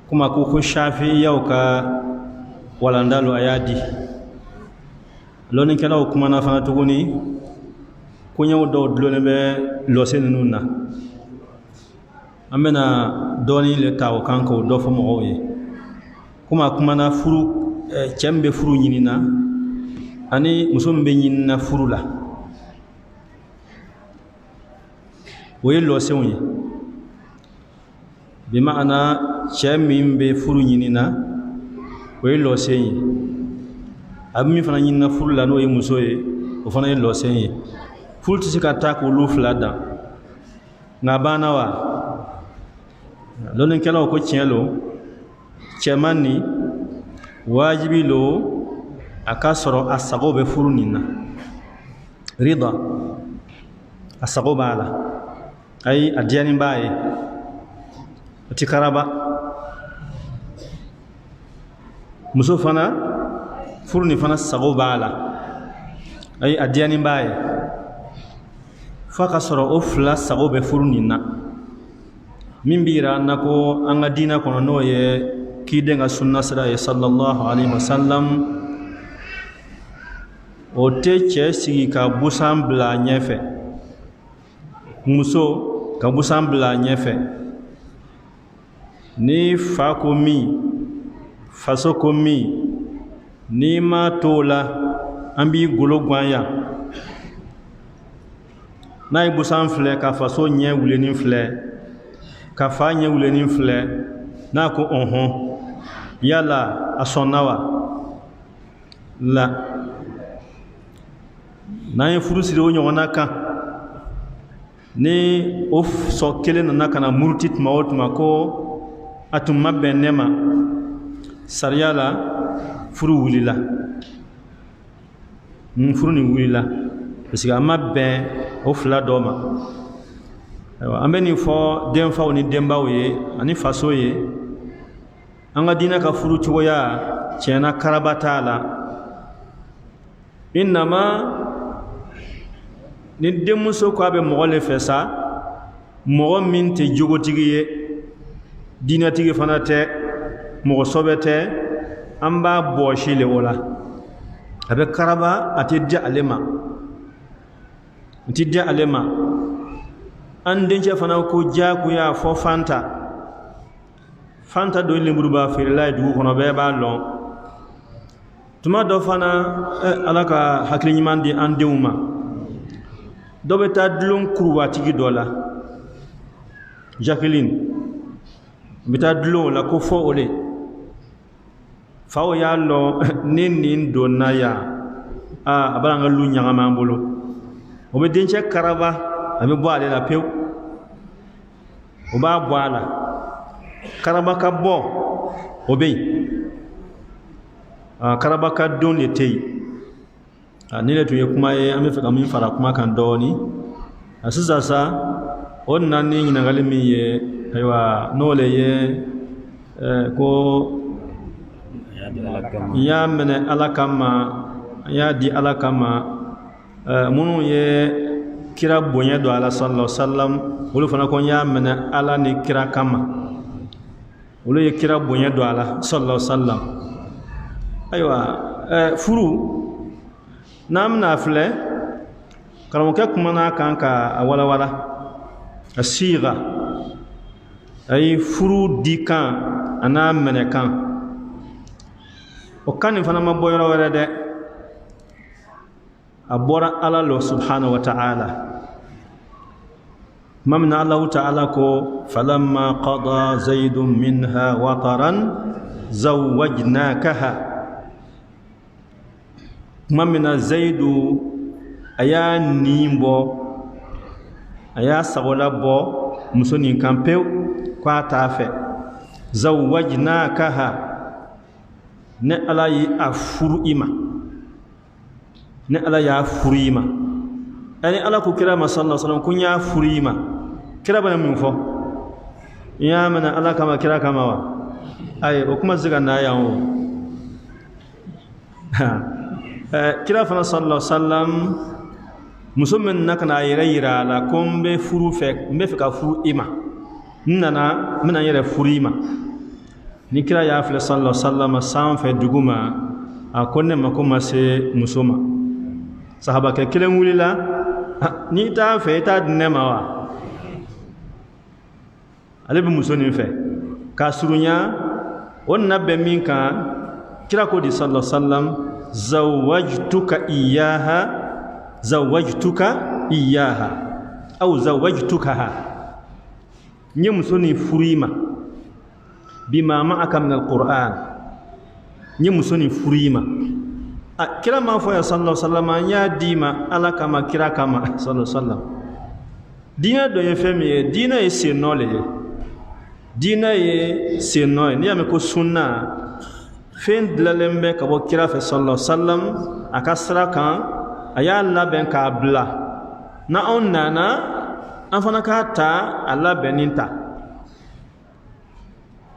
kuma ko shafi yauka wala ndalo ayadi loni kala o kuma na fana tuguni kunyaw do lone be lo senunu na amena doni le taw kanko do fo mo ye kuma na furu cembe furu nyinina ani musombe nyinna furu la woye lo senunye bi maana cembe furu nyinina woye lo senunye abmi fana nyinna furu la no ye muso ye o fana ye lo senye furu tisika ta ko lu flada na bana wa lonen kala ko tielo chemani wajibi lo akasoro asago be furu ninna rida asago bala ay adiyani baye tikaraba muso fana furni fana sago bala ay adiyani baye faka soro ofla sago be furni na mimbira nako anga dina kono no ye kidenga sunna sira ye sallallahu alaihi wasallam o te che sigi ka busam bla nyefe muso ka busam bla nyefe ni fa ko mi faso ko mi ni ma tola ambi golo gwanya na ibusan fle ka faso nye wuleni fle ka fa nye wuleni fle na ko yala asonawa la na yin furu sire onyo naka ni of so kele na kana murtit maot mako atum mabenema sariyala furu wulila furu ni wulila parce que amma ben o fla doma ameni fo dem fa oni demba ye ani faso ye anga dina ka furu tuya chena karabatala inma ni demuso ko abe mogole fesa mo min te jogotigi ye dina tigi fanate mo sobete amba boshi le wala abe karaba atidja alema an denche fana ko jaku ya fo fanta do limbu ba firila du kono be ba lon tuma do fana alaka hakli nyimandi an deuma do be ta dulun kurwa tigi dola Jacqueline bita dulun la ko fo ole fawo ya lo nin donna ya abanga lu nyanga mambolo o be denche karaba ami bo ale la pew o ba bo ala karaba ka bo o be karaba ka don le tei ni le tuye kuma ye ami feka min fara kuma kan doni asisa sa on nan ni nyina ngali mi ye aywa no le ye ko ya mene alakama ya di alakama munu ye kira bonya do ala sallallahu alaihi wasallam wolu fana ko ya mena ala ni kira kama wolu ye kira bonya do ala sallallahu alaihi wasallam aywa furu namna fle karamu ke kuma na kanka wala wala asiga ay furu dikan ana mena kan o kan fana ma boyro wala de abora ala lo subhanahu wa ta'ala mamna Allah ta'ala ko falamma qada zaidun minha wataran zawwajnakaha mamna zaidu aya nimbo aya sagola bo musoni kampe kwa tafe zawwajnakaha ne ala yi afuru ima ne ala ya furima ani ala ku kira ma sallallahu alaihi wasallam kunya furima kira bana mun fo ya mana ala kama kira kama wa ay o kuma ziga na yawo kira fa sallallahu alaihi wasallam musulmin nakana yira la kombe furu fe mbe fe ka furu ima nana mina yere furima ni kira ya fa sallallahu alaihi wasallam san fe duguma akonne makoma se musoma sahaba ke kelen wulila ni ta fe ta dinema wa ale bi musoni fe ka surunya wonna be min kan kira ko di sallallahu alaihi wasallam zawajtuka iyaha au zawajtukaha ni musoni furima bima ma'aka min alquran ni musoni furima kira ma fo ya sallallahu alaihi wasallam ya dima ala kama kira kama sallallahu alaihi wasallam dina do ye femi dina e senole dina ye senole ni ame ko sunna fen dlalembe ka bo kira fe sallallahu alaihi wasallam akasra kan aya Allah ben ka bla na onnana afana ka ta Allah beninta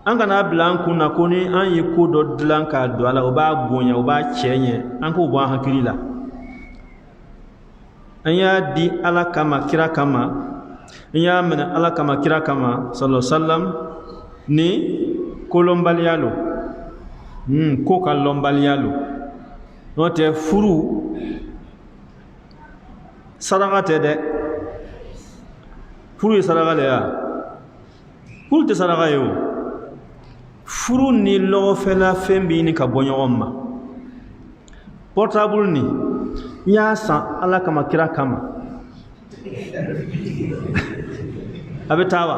an kana blan kunna koni an yi ko do dlan ka do ala o ba bonya o ba chenye an ko bo hakili la an ya di ala kama kira kama an ya mena ala kama kira kama sallallahu alaihi wasallam ni kolombalialo ko ka lombalialo no te furu sadaka te de furu sadaka le ya furu te sadaka yo furu ni logo fela fembi ni ka bonyoma portable ni ya san ala kama kira kama abetawa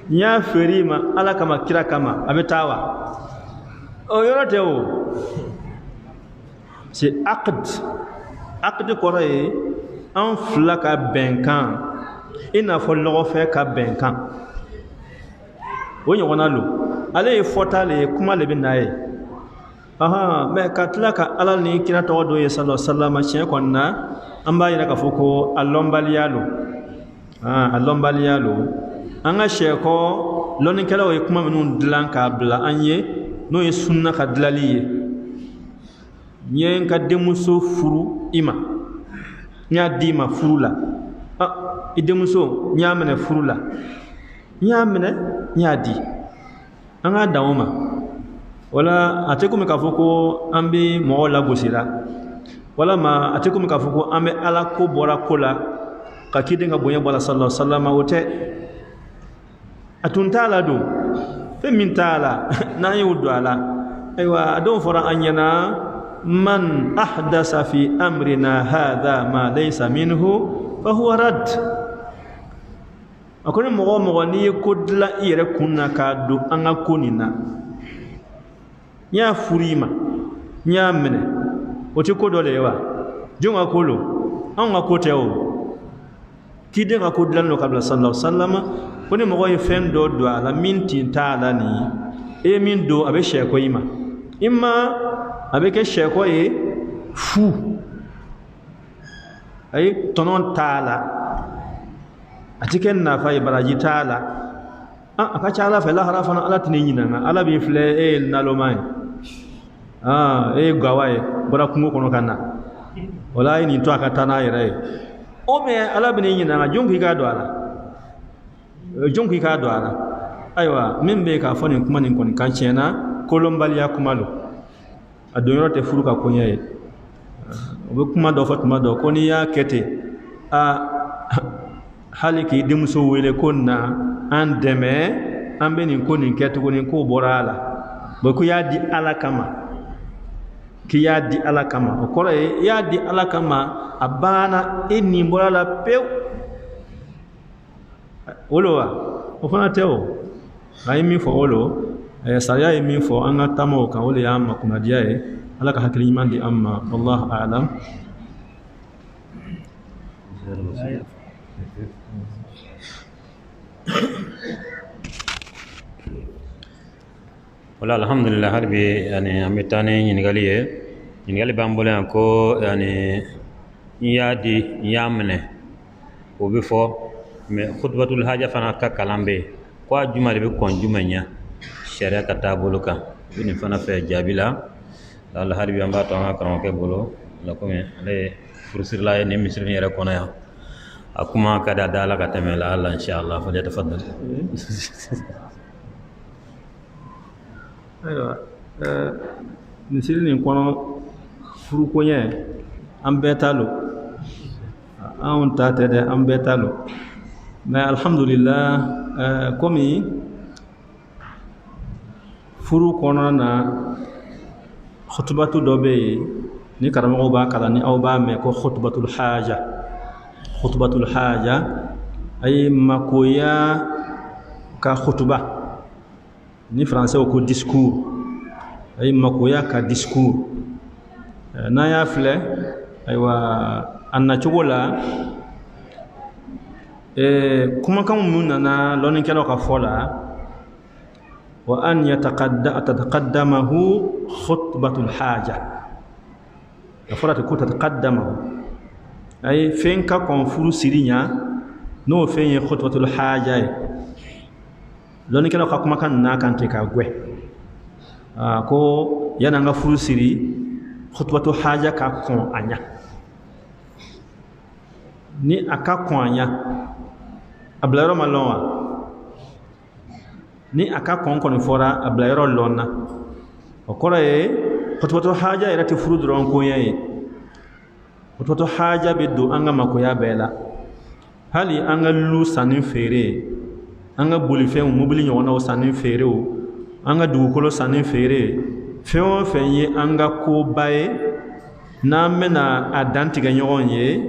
ya ferima ala kama kira kama abetawa o yorote o c'est aqd koraye en flaka benkan ina fo logo fe ka benkan wonyo wonalo ale fotale kuma le binaye me katlaka ala ni kira to do ye sallallahu alaihi wasallam che konna amba ira ka foko allombalialo allombalialo anga sheko lonin kala o kuma menun dlan ka bla anye no ye sunna ka dlaliye nyen ka demuso furu ima nya dima furula idemuso nya mene furula nya mene nya di anga dawoma wala ate komi ka fɔ ko an bɛ mɔgɔw lagosira walama ate komi ka fɔ ko an bɛ ala ko bɔra ko la ka kiden ka bonya bɔra sallallahu alaihi wasallam o tɛ a tun t'a la don fɛn min t'a la n'an y'o don a la ayiwa a don fɔra an ɲɛna man ahdasa fi amrina hadha ma laysa minhu fa huwa rad a ko ni mɔgɔ o mɔgɔ n'i ye ko dilan i yɛrɛ kun na k'a don an ka ko nin na n y'a furu i ma n y'a minɛ o tɛ ko dɔ de ye wa jɔn ka ko lo anw ka ko tɛ o kiden ka ko dilan no ka bila sallallahu alaihi wasallam ko ni mɔgɔ ye fɛn dɔ don a la min tin t'a la nin e ye min don a bɛ sɛko i ma imma a bɛ kɛ sɛko ye fu ayi tɔnɔ t'a la a tɛ kɛ nafa ye baraji t'a la a ka ca ala fɛ lahara fana ala tɛ ne ɲininka ala b'i filɛ e ye naloma ye e ye gawa ye bɔra kungo kɔnɔ ka na wala a ye nin to a ka taa n'a yɛrɛ ye o mais ala bɛ ne ɲininka jɔn ko i k'a don a la jɔn ko i k'a don a la ayiwa min bɛ k'a fɔ nin kuma nin kɔni kan tiɲɛna kolonbaliya kuma don a don yɔrɔ tɛ furu ka koɲɛ ye o bɛ kuma dɔ fɔ tuma dɔ ko n'i y'a kɛ ten hali k'i denmuso wele ko na an dɛmɛ an bɛ nin ko nin kɛ tuguni k'o bɔra a la bon ko y'a di ala kama k'i y'a di ala kama o kɔrɔ ye i y'a di ala kama a banna e nin bɔra la pewu o lo wa o fana tɛ o a ye min fɔ o lo sariya ye min fɔ an ka taama o kan o de y'an ma kunnadiya ye ala ka hakili ɲuman di an ma wallahu a'lam wala alhamdulillah harbi yani amitane ɲininkali b'an bolo yan ko yani ya di ya mene o bɛ fɔ mais khutbatul haja fana ka kalan bɛ ko a juma de bɛ kɔn juma ɲa sariya ka taabolo kan bi nin fana fɛ jaabi la Allah harbi an b'a to an ka karamɔgɔkɛ bolo la komi ale ye furusirila ye nin misiri yɛrɛ kɔnɔ yan a kuma ka da ala ka tɛmɛ la Allah inshallah fa tafaddal ayiwa misiri nin kɔnɔ furu koɲɛ an bɛɛ ta lo anw ta tɛ dɛ an bɛɛ ta lo mais alhamdulillah komi furu kɔnɔna na khutbatu dɔ bɛ yen ni karamɔgɔw b'a kalan ni aw b'a mɛn ko khutbatul haja ayi makoya ka khutba ni français ko discours ayi makoya ka discours n'a y'a filɛ ayiwa a nacogo la kumakan minnu nana lɔnnikɛlaw ka fɔ la wa an tataqaddamahu khutbatul haja a fɔra ten ko tataqaddamahu ayi fɛn ka kɔn furu siri ɲa n'o fɛn ye khutbatul haja ye lɔnnikɛlaw ka kumakan n'a kan ten ka gwɛ ko yani an ka furu siri khutbatul haja ka kɔn a ɲa ni a ka kɔn a ɲa a bila yɔrɔ ma lɔn wa ni a ka kɔn kɔni fɔra a bila yɔrɔ lɔn na o kɔrɔ ye khutbatul haja yɛrɛ tɛ furu dɔrɔn koɲɛ ye khutbatul haja bɛ don an ka makoya bɛɛ la hali an ka lu sanni feere an ka bolifɛnw mobili ɲɔgɔnnaw sanni feerew an ka dugukolo sanni feere fɛn o fɛn ye an ka koba ye n'an bɛna a dantigɛ ɲɔgɔn ye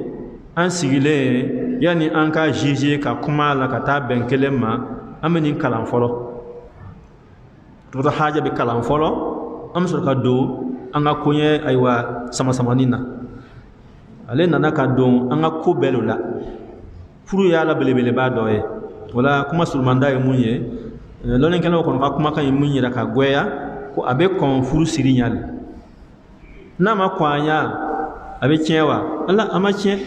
an sigilen yani an ka juger ka kuma la ka taa bɛn kelen ma an bɛ nin kalan fɔlɔ khutbatul haja bɛ kalan fɔlɔ an bɛ sɔrɔ ka don an ka koɲɛ ayiwa sama-samanin na ale nana ka don an ka ko bɛɛ la furu ye ala belebeleba dɔ ye wala kuma surumanda ye mun ye lɔnnikɛlaw kɔni ka kumakan ye mun yira ka goya ko a bɛ kɔn furu siri ɲa le n'a ma kɔn a ɲa a bɛ tiɲɛ wa ala a ma tiɲɛ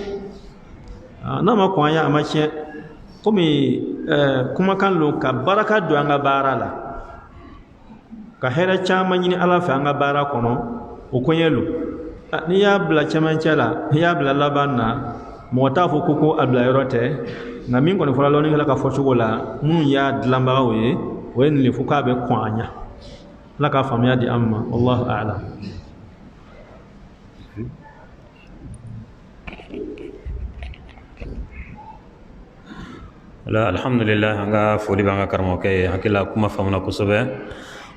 n'a ma kɔn a ɲa a ma tiɲɛ komi kumakan lo ka baraka don an ka baara la ka hɛrɛ caman ɲini ala fɛ an ka baara kɔnɔ o koɲɛ lo n'i y'a bila cɛmancɛ la n'i y'a bila laban na mɔgɔ t'a fɔ ko a bila yɔrɔ tɛ nka min kɔni fɔra lɔnnikɛla ka fɔcogo la minnu y'a dilanbagaw ye o ye nin le fo k'a bɛ kɔn a ɲa la ka faamuya di an ma wallahu a'lam. Alhamdulillah anga foli banga karamo ke hakila kuma famuna kusobe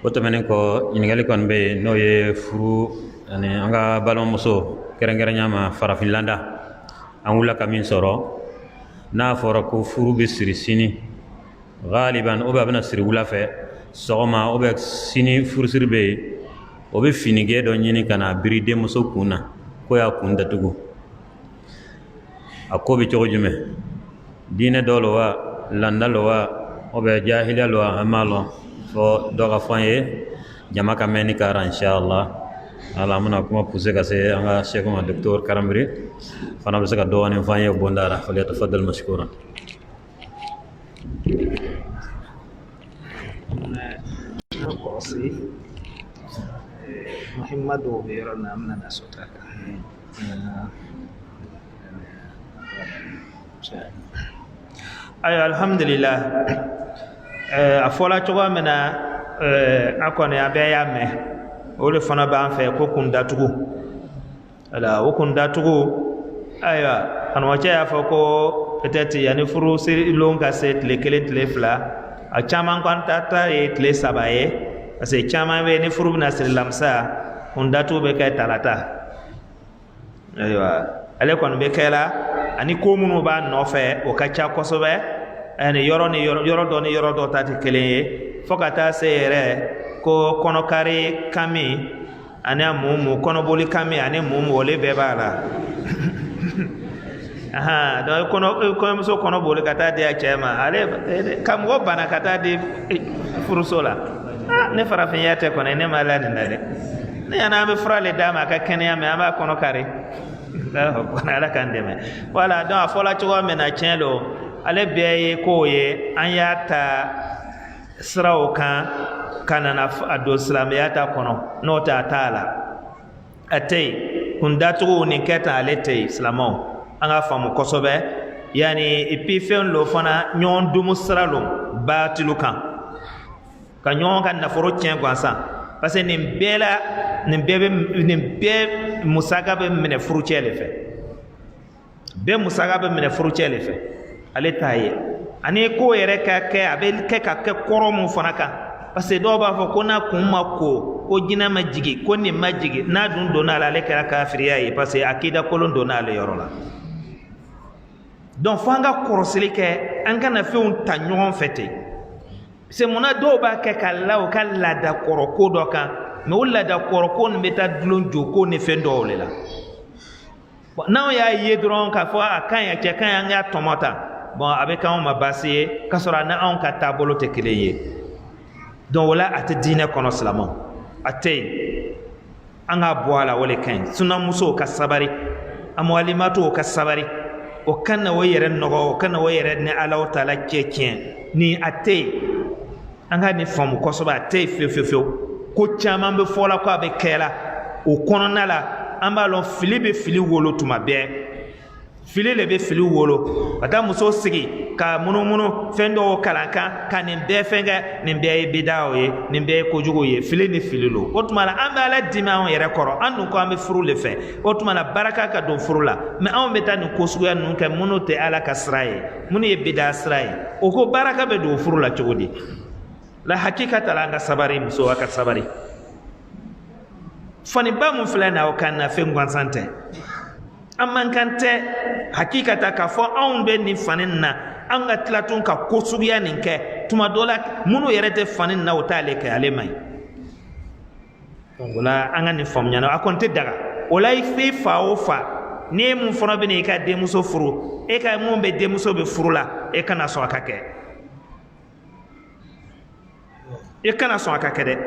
woto menen ko nyingali kon be no ye furu ani anga balon muso kerengere nyama farafilanda an wula kamin soro na fora ko furu be siri sini galiban o babna siri wula fe sogoma o be sini furu siri be o be finige do nyini kana biride muso kuna ko ya kunda tugu akobi chojume dine dolo wa landalo wa obe jahiliya lo amalo fo doga fanye jama kameni kara inshallah ala muna kuma puse ka se anga shekhu ma docteur Karambiri fana be se ka do woni fanye bondara fali tafaddal mashkura Muhammadu birana amna nasotaka ayo alhamdulillah afola cogo mena akone abeya me ole fana ban fe ko kunda tugu ala o kunda tugu ayo an wace ya fa ko peut-être yani furu sir longa set le kelen tle fla a chaman kwanta ta e tle sabaye parce que chaman be ni furu na sir lamsa kunda tugu be kay talata ayo ale kon be kala ani ko munu ba no fe o ka cha kosobe ani yoro do tati kele fokata sere ko kono kare kami ani amumu kono boli kami ani mumu ole be bala aha do kono so kono boli kata dia chema ale kam go bana kata di furusola ne farafin yate kono ne mala ne ne ana be frale dama ka kenya me ama kono kare ala kan deme wala don afola cogo mena chelo ale beye ko ye an ya ta siraw kan kanana ado islamiyata kono no ta taala atay kunda tugu ni keta ale tay islamo anga famu kosobe yani ipi fen lo fana nyon dumu siralo batilu kan ka nyon kan na foro tien gwansa parce que nim be musaga be mene furu chele fe be musaga be mene furu chele fe ale taye ani ko yere ka ke abel ke ka ke koromu fanaka parce que do ba fo ko na kuma ko jina majigi ko ni majigi na dun do na ale ka kafiriya yi parce que akida kolon do na ale yorola donc fanga korosili ke an kana fe un tanyon fete c'est mona do ba ke kala o kala da koroko do kan me wala da koroko ne beta dulon joko ne fendo lela na ya yedron ka fo akan ya ke kan ya tomata bon avec kan ma basiye kasora na on ka tabolo te keleye donc wala atdine kono salamo atay anga boala wala kan sunna muso ka sabari amwalimatu ka sabari o kana wayere nogo o kana wayere ne ala taala kekien ni atay anga ni famu kosoba atay fefefo ko chama be fola ko be kela o konona la amba lon fili be fili wolo tuma be fili le be fili wolo ata muso sigi ka muno fendo kalanka kanin be fenga nin be bidao ye nin be kojugo ye fili ni fili lo otuma la amba la dima on yere koro andu ko ambe furu le fe otuma la baraka ka do furu la mais on beta ni kosuya nun ka muno te ala kasraye muno ye bida sraye o ko baraka be do furu la chogodi la hakikata la anga sabari muso waka sabari fani ba mun filana o kan na fe ngwansante amman kante hakikata ka fo on be ni fanin na anga tlatun ka kosuya ninke tuma dola munu yerete fanin na otale ke ale mai wala anga ni famnya na akonte daga wala fi fa o fa ne mun fono be ne ka de muso furu e ka mun be de muso be furu la e kana so akake e kana so akake de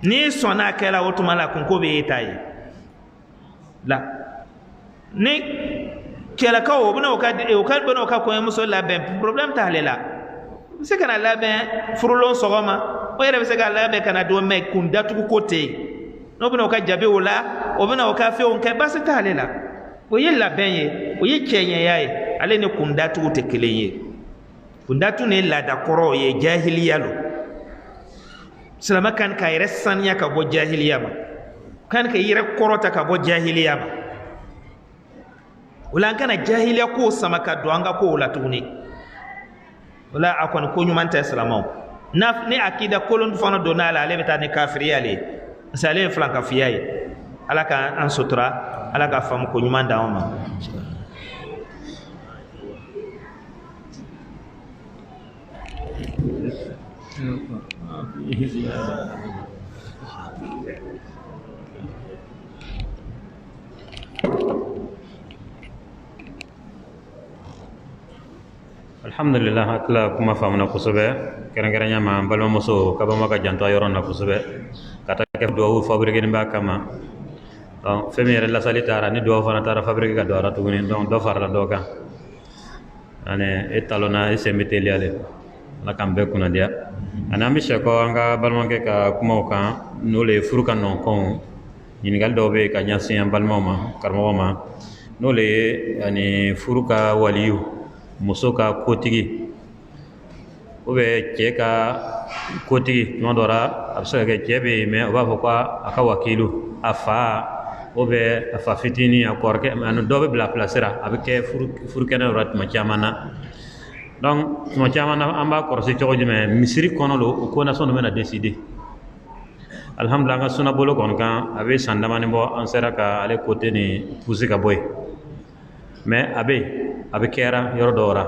ni sona kala otuma la kunko be itayi la ni kela ka o bino ka bino ka ko muso la ben problem ta lela se kana la ben furulon sogoma o yere se ka la ben kana do me kun datu ko te no bino ka jabe wala o bino ka fe on ka bas ta lela o ye la ben ye o ye kenye yae ale ne kun datu te keleye kun datu ne la da koro ye jahiliya lo silama kan ka yɛrɛ saniya ka bɔ jahiliya ma kan ka yɛrɛ kɔrɔta ka bɔ jahiliya ma wala an kana jahiliya ko sama ka don an ka kow la tuguni wala a kɔni ko ɲuman tɛ silamaw ni akida kolon fana donna la ale bɛ taa ni kafiriya le parce que ale ye filankafiya ye ala ka an sutura ala ka faamu ko ɲuman d'anw ma alhamdulillah hakla kuma famuna kusube kera ma balma muso kaba maka janto yoron na kusube kata ke do fabrique ni bakama donc femere la salitara ni do fana tara fabrique ga do ara tuguni donc do farla do ka ane etalona esemeteli ale la kambe kuna dia ana mi shako anga balma ke ka kuma kan no le furuka non kon ñingal do be ka ñasi am balma ma karmo ma no le ani furuka waliyu muso ka kotigi o bɛ cɛ ka kotigi tuma dɔ la a bɛ se ka kɛ cɛ bɛ yen mɛ o b'a fɔ ko a ka wakilu a fa o bɛ a fa fitinin a kɔrɔkɛ ani dɔ bɛ bila place la a bɛ kɛ furukɛnɛ yɔrɔ tuma caman na donc tuma caman na an b'a kɔlɔsi cogo jumɛn misiri kɔnɔ lo o ko nasɔn bɛna décider alhamdulilah an ka sunabolo kɔni kan a bɛ san damani bɔ an sera ka ale kote ni pusi ka bɔ yen mais a bɛ kɛra yɔrɔ dɔw la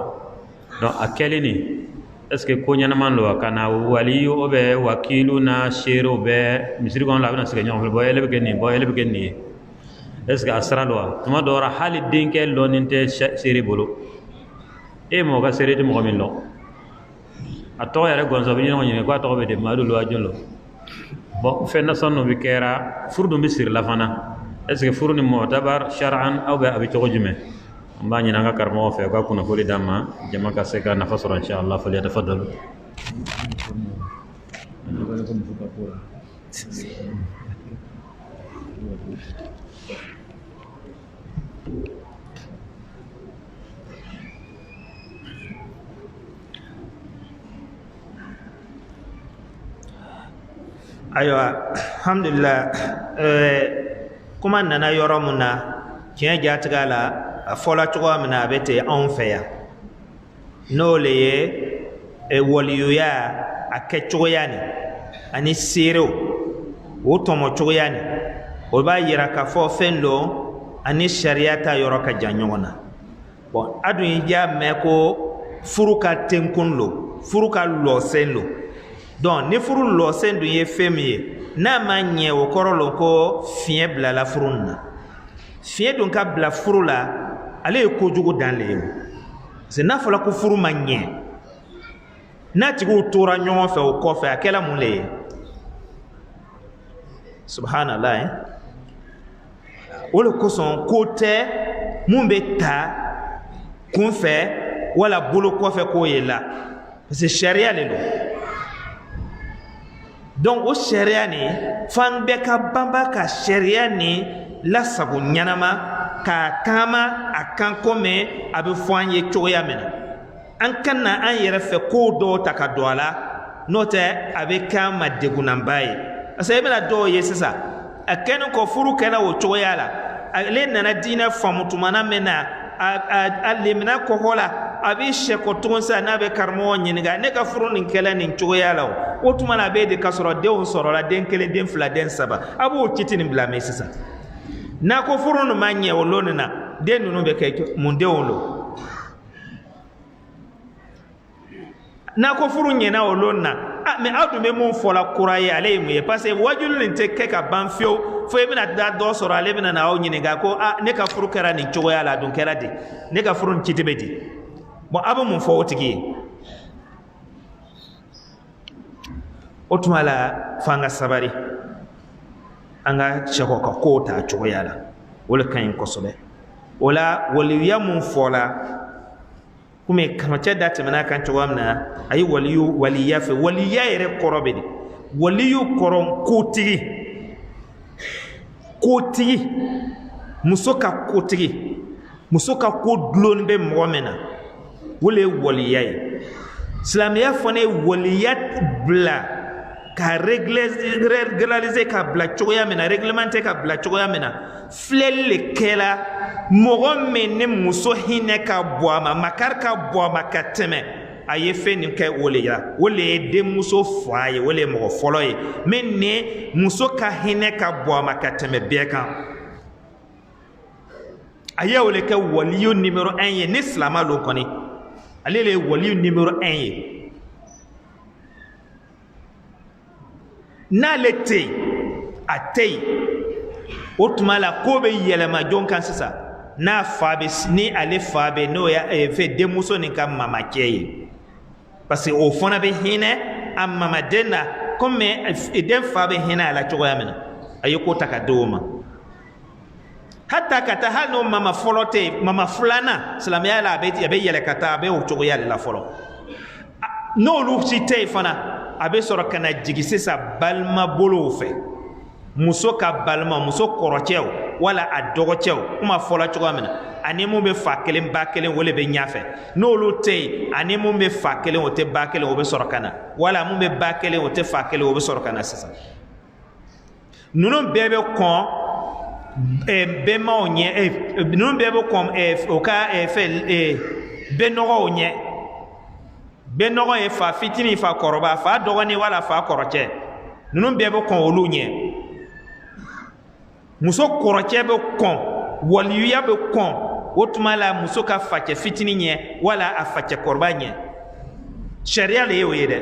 donc a kɛli ni est ce que ko ɲɛnaman lo kana waliyu o bɛ wakilu na seerew bɛɛ misiri kɔnɔ la a bɛna se ka ɲɔgɔn fɛ bɔ ele bɛ kɛ nin bɔ ele bɛ kɛ nin ye est ce que a sira lo wa tuma dɔw la hali denkɛ lɔnni tɛ seere bolo e mɔgɔ ka seere tɛ mɔgɔ min lɔ a tɔgɔ yɛrɛ gɔnzɔ bɛ ɲɔgɔn ɲininka ko a tɔgɔ bɛ di madu lo a jɔn lo bon fɛn nasɔn no bɛ kɛra furu dun bɛ siri la fana est ce que furu ni mɔtabar shar'an aw bɛ a bɛ cogo jumɛn an b'a ɲini an ka karamɔgɔ fɛ u ka kunnafoli d'an ma jama ka se ka nafa sɔrɔ inshallah falyatafaddal ayiwa alhamdulillah kuma nana yɔrɔ mun na tiɲɛ jatiga la a fɔla cogoya min na a bɛ ten anw fɛ yan n'o le ye waliyuya a kɛ cogoya ni ani seerew o tɔmɔ cogoya ni o b'a yira k'a fɔ fɛn don ani sariya ta yɔrɔ ka jan ɲɔgɔn na bon a dun y'a mɛn ko furu ka tenkun lo furu ka lɔsen lo donc ni furu lɔsen dun ye fɛn min ye n'a ma ɲɛ o kɔrɔ lo ko fiɲɛ bilala furu nin na fiɲɛ dun ka bila furu la ale ye kojugu dan le ye parce que n'a fɔra ko furu ma ɲɛ n'a tigiw tora ɲɔgɔn fɛ o kɔfɛ a kɛla mun le ye subhanallah o de kosɔn ko tɛ mun bɛ ta kun fɛ wala bolo kɔfɛ k'o ye la parce que sariya le don donc o sariya ni fan bɛɛ ka banba ka sariya ni lasago ɲɛnama ka taama a kan kɔmi a bɛ fɔ an ye cogoya min na an ka na an yɛrɛ fɛ ko dɔw ta ka don a la n'o tɛ a bɛ k'an ma degunanba ye parce que i bɛna dɔw ye sisan a kɛlen kɔ furu kɛra o cogoya la ale nana diinɛ faamu tumana min na a lemina kɔkɔ la a bɛ sɛkɔ tugun sisan n'a bɛ karamɔgɔ ɲininka ne ka furu nin kɛla nin cogoya la o tuma na a bɛ de ka sɔrɔ denw sɔrɔla den kelen den fila den saba a b'o citi nin bila mɛ sisan n'a ko furu nin ma ɲɛ o lo nin na den ninnu bɛ kɛ mun denw lo n'a ko furu ɲɛna o lo nin na mɛ aw dun bɛ mun fɔla kura ye ale ye mun ye parce que wajulu nin tɛ kɛ ka ban fiyewu fo i bɛna da dɔ sɔrɔ ale bɛna na aw ɲininka ko ne ka furu kɛra nin cogoya la a dun kɛra di ne ka furu nin citi bɛ di bon a bɛ mun fɔ o tigi ye o tuma la f'an ka sabari an ka sɛkɔ ka kow ta cogoya la o le ka ɲi kosɛbɛ o la waliyuya mun fɔla komi karamɔgɔcɛ da tɛmɛna kan cogoya min na a ye waliya fɛ waliya yɛrɛ kɔrɔ bɛ di waliyu kɔrɔ kotigi muso ka kotigi muso ka ko dulonni bɛ mɔgɔ min na o le ye waliya ye silamɛya fana ye waliya bila ka régulariser ka bila cogoya min na réglementer ka bila cogoya min na filɛli le kɛla mɔgɔ min ni muso hinɛ ka bɔ a ma makari ka bɔ a ma ka tɛmɛ a ye fɛn nin kɛ o le la o le ye denmuso fa ye o le ye mɔgɔ fɔlɔ ye min ni muso ka hinɛ ka bɔ a ma ka tɛmɛ bɛɛ kan a ye o le kɛ waliyu numéro 1 ye ni silama lo kɔni ale le ye waliyu numéro 1 ye n'ale tɛ yen a tɛ yen o tuma la ko bɛ yɛlɛma jɔn kan sisan n'a fa bɛ ni ale fa bɛ n'o ye fɛ denmuso nin ka mamakɛ ye parce que o fana bɛ hinɛ a mamaden na komi den fa bɛ hinɛ a la cogoya min na a ye ko ta ka di o ma hatta ka taa hali n'o mama fɔlɔ tɛ yen mama filanan silamɛya la a bɛ yɛlɛ ka taa a bɛ o cogoya de la fɔlɔ n'olu si tɛ yen fana a bɛ sɔrɔ ka na jigin sisan balima bolow fɛ muso ka balima muso kɔrɔcɛw wala a dɔgɔcɛw kuma fɔla cogoya min na ani mun bɛ fa kelen ba kelen o le bɛ ɲɛfɛ n'olu tɛ yen ani mun bɛ fa kelen o tɛ ba kelen o bɛ sɔrɔ ka na wala mun bɛ ba kelen o tɛ fa kelen o bɛ sɔrɔ ka na sisan ninnu bɛɛ bɛ kɔn bɛnbaw ɲɛ ninnu bɛɛ bɛ kɔn o ka bɛnɔgɔw ɲɛ bɛnɔgɔ ye fa fitinin fa kɔrɔba fa dɔgɔnin wala fa kɔrɔcɛ ninnu bɛɛ bɛ kɔn olu ɲɛ muso kɔrɔcɛ bɛ kɔn waliyuya bɛ kɔn o tuma la muso ka facɛ fitinin ɲɛ wala a facɛ kɔrɔba ɲɛ sariya le ye o ye dɛ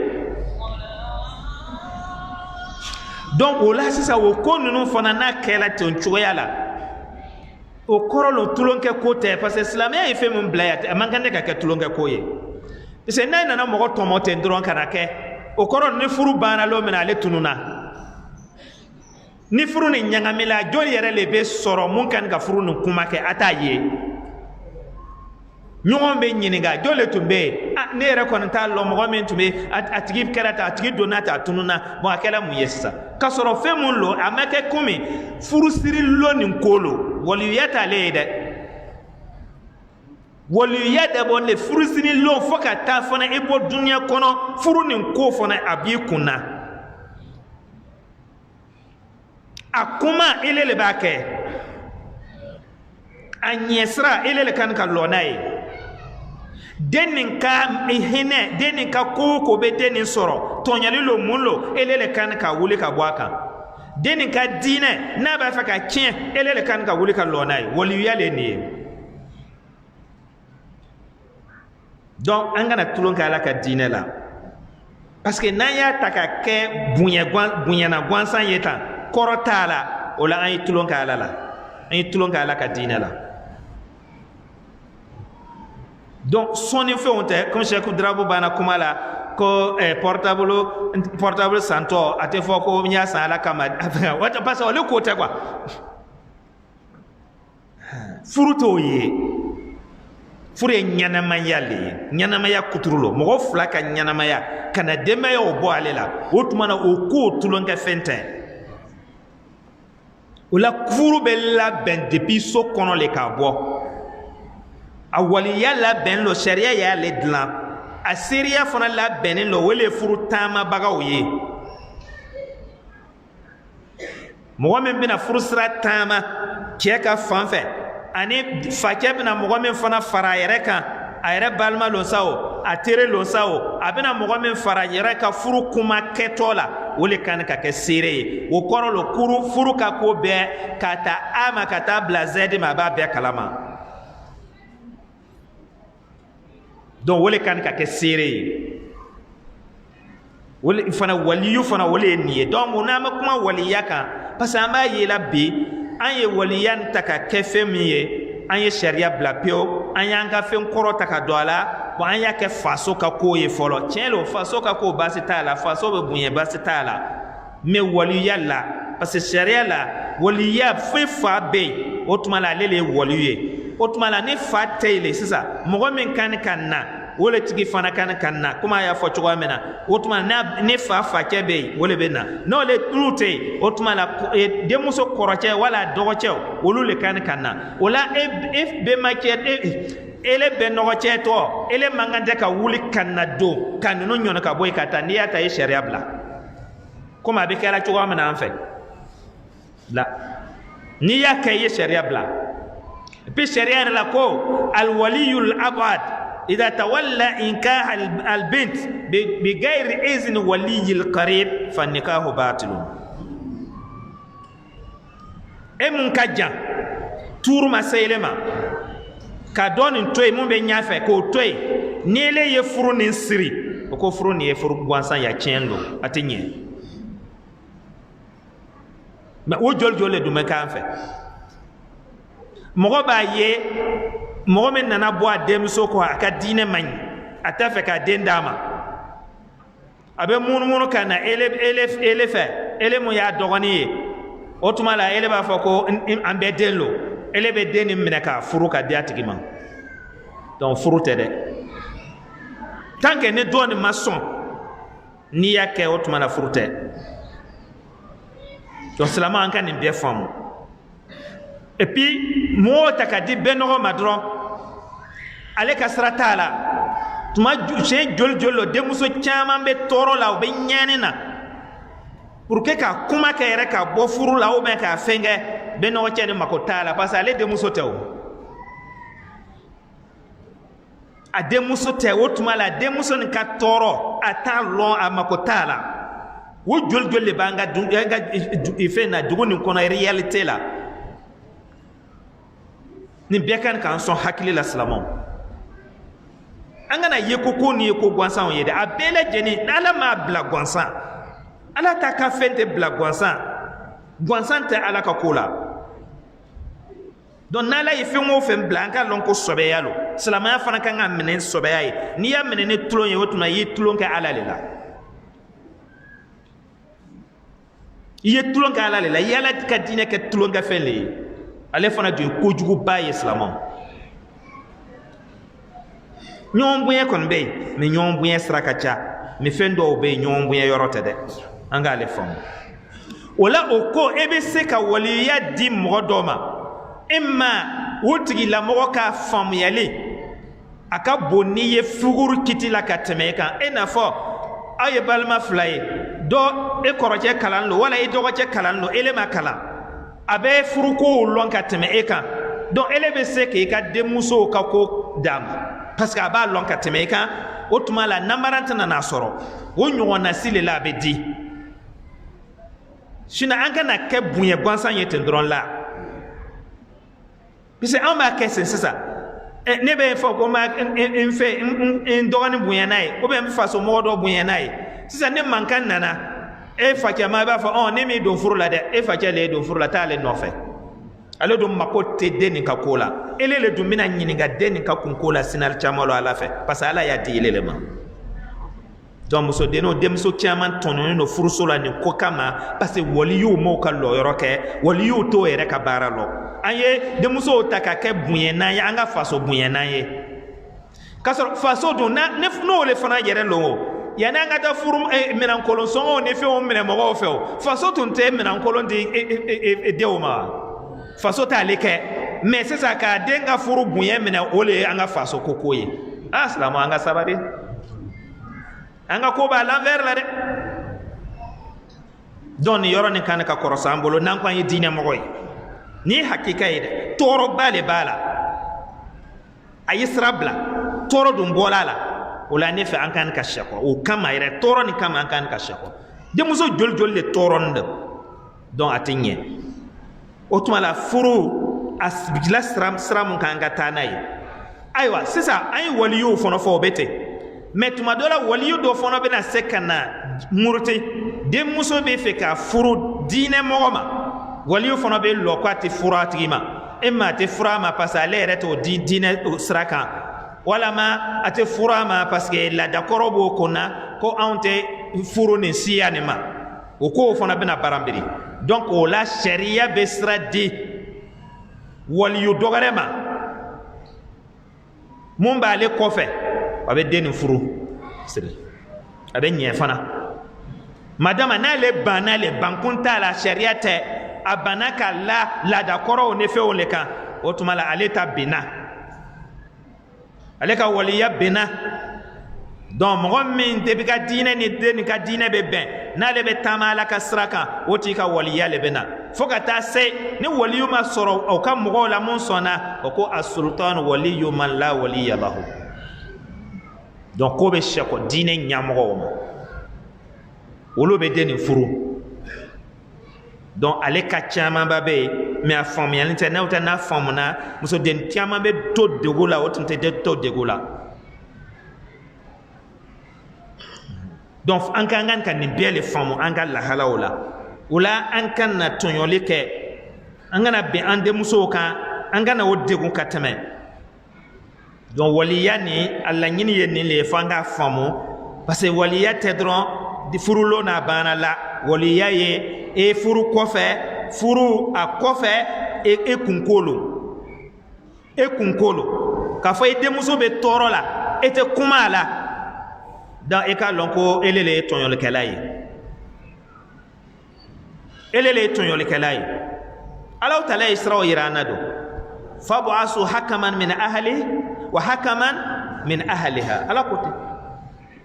donc o la sisan o ko ninnu fana n'a kɛla ten cogoya la o kɔrɔ lo tulonkɛ ko tɛ parce que silamɛya ye fɛn min bila yan a man kan tɛ ka kɛ tulonkɛ ko ye parce que n'a nana mɔgɔ tɔmɔ ten dɔrɔn ka na kɛ o kɔrɔ ni furu banna don min na ale tununa ni furu ni ɲagamila jɔn yɛrɛ le bɛ sɔrɔ mun kan ka furu ni kuma kɛ a t'a ye ɲɔgɔn bɛ ɲininka jɔn le tun bɛ yen ne yɛrɛ kɔni t'a lɔn mɔgɔ min tun bɛ a tigi kɛra ta a tigi donna ta a tununa bon a kɛra mun ye sisan k'a sɔrɔ fɛn mun lo a ma kɛ komi furusiri lo nin ko lo waliyuya t'ale ye dɛ waliyuya dabɔ le furusiri lo fo ka taa fana i bɔ duniya kɔnɔ furu nin ko fana a b'i kun na a kuma ele le b'a kɛ a ɲɛsira ele le kan ka lɔ n'a ye den nin ka hinɛ den nin ka ko o ko bɛ den nin sɔrɔ tɔɲali lo mun lo ele le kan ka wuli ka bɔ a kan den nin ka diinɛ n'a b'a fɛ ka tiɲɛ ele le kan ka wuli ka lɔ n'a ye waliyuya le nin ye donc an kana tulon kɛ ala ka diinɛ la parce que n'an y'a ta ka kɛ bonyana gansan ye tan kɔrɔ t'a la o la an ye tulon kɛ ala la an ye tulon kɛ ala ka diinɛ la donc sɔnni fɛnw tɛ comme Cheikh Darabu banna kuma la ko portable santɔ a tɛ fɔ ko n y'a san ala kama parce que olu ko tɛ quoi furu t'o ye furu ye ɲɛnamaya le ye ɲɛnamaya kuturu lo mɔgɔ fila ka ɲɛnamaya ka na denbaya o bɔ ale la o tuma na o ko tulonkɛ fɛn tɛ o la furu bɛ labɛn depuis so kɔnɔ le k'a bɔ a waliya labɛn lo sariya y'ale dilan a seereya fana labɛnnen lo o le ye furu taamabagaw ye mɔgɔ min bɛna furu sira taama cɛ ka fan fɛ ani facɛ bɛna mɔgɔ min fana fara a yɛrɛ kan a yɛrɛ balima lo sa o a tere lo sa o a bɛna mɔgɔ min fara a yɛrɛ ka furu kuma kɛtɔ la o le kan ka kɛ seere ye o kɔrɔ lo furu ka ko bɛɛ ka ta a ma ka taa bila z ma a b'a bɛɛ kalama donc o le kan ka kɛ seere ye o le fana waliyu fana o le ye nin ye donc mun n'an bɛ kuma waliya kan parce que an b'a ye la bi an ye waliya nin ta ka kɛ fɛn min ye an ye sariya bila pewu an y'an ka fɛn kɔrɔ ta ka don a la bon an y'a kɛ faso ka ko ye fɔlɔ tiɲɛ lo faso ka ko baasi t'a la faso bɛ bonya baasi t'a la mais waliya la parce que sariya la waliya fɛn fa bɛ yen o tuma la ale le ye waliyu ye o tuma la ni fa tɛ yen le sisan mɔgɔ min kan ka na o le tigi fana kan ka na komi a y'a fɔ cogoya min na o tuma na ni fa facɛ bɛ yen o le bɛ na n'o le tulu tɛ yen o tuma la denmuso kɔrɔcɛ wala dɔgɔcɛw olu le kan ka na o la e bɛnbakɛ ele bɛnɔgɔcɛ tɔ ele man kan tɛ ka wuli ka na don ka ninnu ɲɔni ka bɔ yen ka taa n'i y'a ta i sariya bila comme a bɛ kɛra cogoya min na an fɛ la n'i y'a kɛ i ye sariya bila et puis sariya yɛrɛ la ko alwaliyul abad idha tawalla inkah albint bighairi izni waliyil qarib fa nikahu batilun e mun ka jan tuuru ma se yɛlɛma ka dɔ nin to yen mun bɛ ɲɛfɛ k'o to yen ni ele ye furu nin siri o ko furu nin ye furu gansan ya tiɲɛ don a tɛ ɲɛ mɛ o joli joli de dun bɛ k'an fɛ mɔgɔ b'a ye mɔgɔ min nana bɔ a denmuso kɔ a ka diinɛ man ɲi a t'a fɛ k'a den d'a ma a bɛ munumunu ka na ele fɛ ele mun y'a dɔgɔnin ye o tuma la ele b'a fɔ ko an bɛɛ den lo ele bɛ den nin minɛ k'a furu ka di a tigi ma donc furu tɛ dɛ tant que ni dɔ nin ma sɔn n'i y'a kɛ o tuma la furu tɛ donc silamɛ an ka nin bɛɛ faamu et puis mɔgɔw ta ka di bɛɛ nɔgɔ ma dɔrɔn ale ka sira t'a la tuma siɲɛ joli joli lo denmuso caman bɛ tɔɔrɔ la u bɛ ɲɛni na pour que ka kuma kɛ yɛrɛ ka bɔ furu la ou bien k'a fɛn kɛ bɛɛ nɔgɔ cɛ ni mako t'a la parce que ale denmuso tɛ o a denmuso tɛ o tuma la denmuso nin ka tɔɔrɔ a t'a lɔn a mako t'a la o joli joli de b'an ka fɛn na dugu nin kɔnɔ réalité la nin bɛɛ kan k'an sɔn hakili la silamɛw an kana ye ko nin ye ko gansanw ye dɛ a bɛɛ lajɛlen n'ala m'a bila gansan ala ta ka fɛn tɛ bila gansan tɛ ala ka ko la donc n'ala ye fɛn o fɛn bila an ka lɔn ko sɔbɛya lo silamɛya fana kan ka minɛ sɔbɛya ye n'i y'a minɛ ni tulon ye o tuma i ye tulon kɛ ala le la i ye tulon kɛ ala le la i ye ala ka diinɛ kɛ tulon kɛ fɛn le ye ale fana tun ye kojuguba ye silamɛw ɲɔgɔn bonya kɔni bɛ yen mais ɲɔgɔn bonya sira ka ca mais fɛn dɔw bɛ yen ɲɔgɔn bonya yɔrɔ tɛ dɛ an k'ale faamu o la o ko e bɛ se ka waliya di mɔgɔ dɔ ma e ma o tigilamɔgɔ ka faamuyali a ka bon n'i ye fuguru kiti la ka tɛmɛ e kan e n'a fɔ aw ye balima fila ye dɔ e kɔrɔcɛ kalan lo wala e dɔgɔcɛ kalan lo ele ma kalan a bɛ furukow lɔn ka tɛmɛ e kan donc ele bɛ se k'i ka denmusow ka ko d'a ma parce que a b'a lɔn ka tɛmɛ e kan o tuma la namaran tɛna n'a sɔrɔ o ɲɔgɔnnasi le la a bɛ di sinon an kana kɛ bonya gansan ye ten dɔrɔn la parce que an b'a kɛ sen sisan ne bɛ fɔ ko n fɛ n dɔgɔnin bonya n'a ye ou bien n faso mɔgɔ dɔ bonya n'a ye sisan ne mankan nana e facɛ ma i b'a fɔ ne m'i don furu la dɛ e facɛ le ye don furu la t'ale nɔfɛ ale dun mako tɛ den nin ka ko la ele le dun bɛna ɲininka den nin ka kunko la sinali caman lo ala fɛ parce que ala y'a di ele le ma donc musodenninw denmuso caman tɔnɔnen don furuso la nin ko kama parce que waliyiw m'o ka lɔyɔrɔ kɛ waliyiw t'o yɛrɛ ka baara lɔ an ye denmusow ta ka kɛ bonyanan ye an ka faso bonyanan ye k'a sɔrɔ faso dun n'o le fana yɛrɛ lo o yanni an ka taa furu minɛnkolon sɔngɔw ni fɛnw minɛ mɔgɔw fɛ o faso tun tɛ minɛnkolon di denw ma faso t'ale kɛ mais sisan k'a den ka furu bonya minɛ o le ye an ka faso koko ye silamɛ an ka sabali an ka ko b'a l'envers la dɛ donc nin yɔrɔ nin kan ka kɔrɔsɔ an bolo n'an ko an ye diinɛ mɔgɔ ye ni hakika ye dɛ tɔɔrɔba le b'a la a ye sira bila tɔɔrɔ dun bɔra la o la ne fɛ an kan ka sɛkɔ o kama yɛrɛ tɔɔrɔ nin kama an kan ka sɛkɔ denmuso joli joli le tɔɔrɔnen don donc a tɛ ɲɛ o tuma la furu a bila sira mun kan ka taa n'a ye ayiwa sisan an ye waliyiw fana fɔ o bɛ ten mais tuma dɔ la waliyu dɔ fana bɛna se ka na muruti denmuso bɛ fɛ ka furu diinɛ mɔgɔ ma waliyu fana bɛ lɔ ko a tɛ furu a tigi ma e ma a tɛ furu a ma parce que ale yɛrɛ t'o di diinɛ sira kan walama a tɛ furu a ma parce que laadakɔrɔ b'o kun na ko anw tɛ furu nin siya nin ma o kow fana bɛna baranbiri donc o la sariya bɛ sira di waliyu dɔgɔrɛ ma mun b'ale kɔfɛ a bɛ den nin furu siri a bɛ ɲɛ fana madama n'ale banna le bankun t'a la sariya tɛ a banna ka laadakɔrɔw ni fɛnw le kan o tuma la ale ta binna ale ka waliya binna donc mɔgɔ min tɛ bi ka diinɛ ni den ni ka diinɛ bɛ bɛn n'ale bɛ taama ala ka sira kan o t'i ka waliya le bɛ na fo ka taa se ni waliyu ma sɔrɔ o ka mɔgɔw la mun sɔnna o ko as-sultan waliyu man la waliya lahu donc ko bɛ sɛkɔ diinɛ ɲɛmɔgɔw ma olu bɛ den nin furu donc ale ka camanba bɛ yen mais a faamuyali tɛ n'aw tɛ n'a faamuna musoden caman bɛ to degu la o tun tɛ to degu la donc an ka kan ka nin bɛɛ le faamu an ka lahalaw la o la an ka na tɔɲɔli kɛ an kana bɛn an denmusow kan an kana o degun ka tɛmɛ donc waliya ni a laɲini ye nin le ye fo an k'a faamu parce que waliya tɛ dɔrɔn furulo n'a banna la waliya ye e furu kɔfɛ furu a kɔfɛ e kunkolo k'a fɔ e denmuso bɛ tɔɔrɔ la e tɛ kuma a la donc e k'a lɔn ko ele le ye tɔɲɔlikɛla ye ele le ye tɔɲɔlikɛla ye Allahu taala ye siraw yira an na don fab'asu hakaman min ahli wa hakaman min ahliha ala ko ten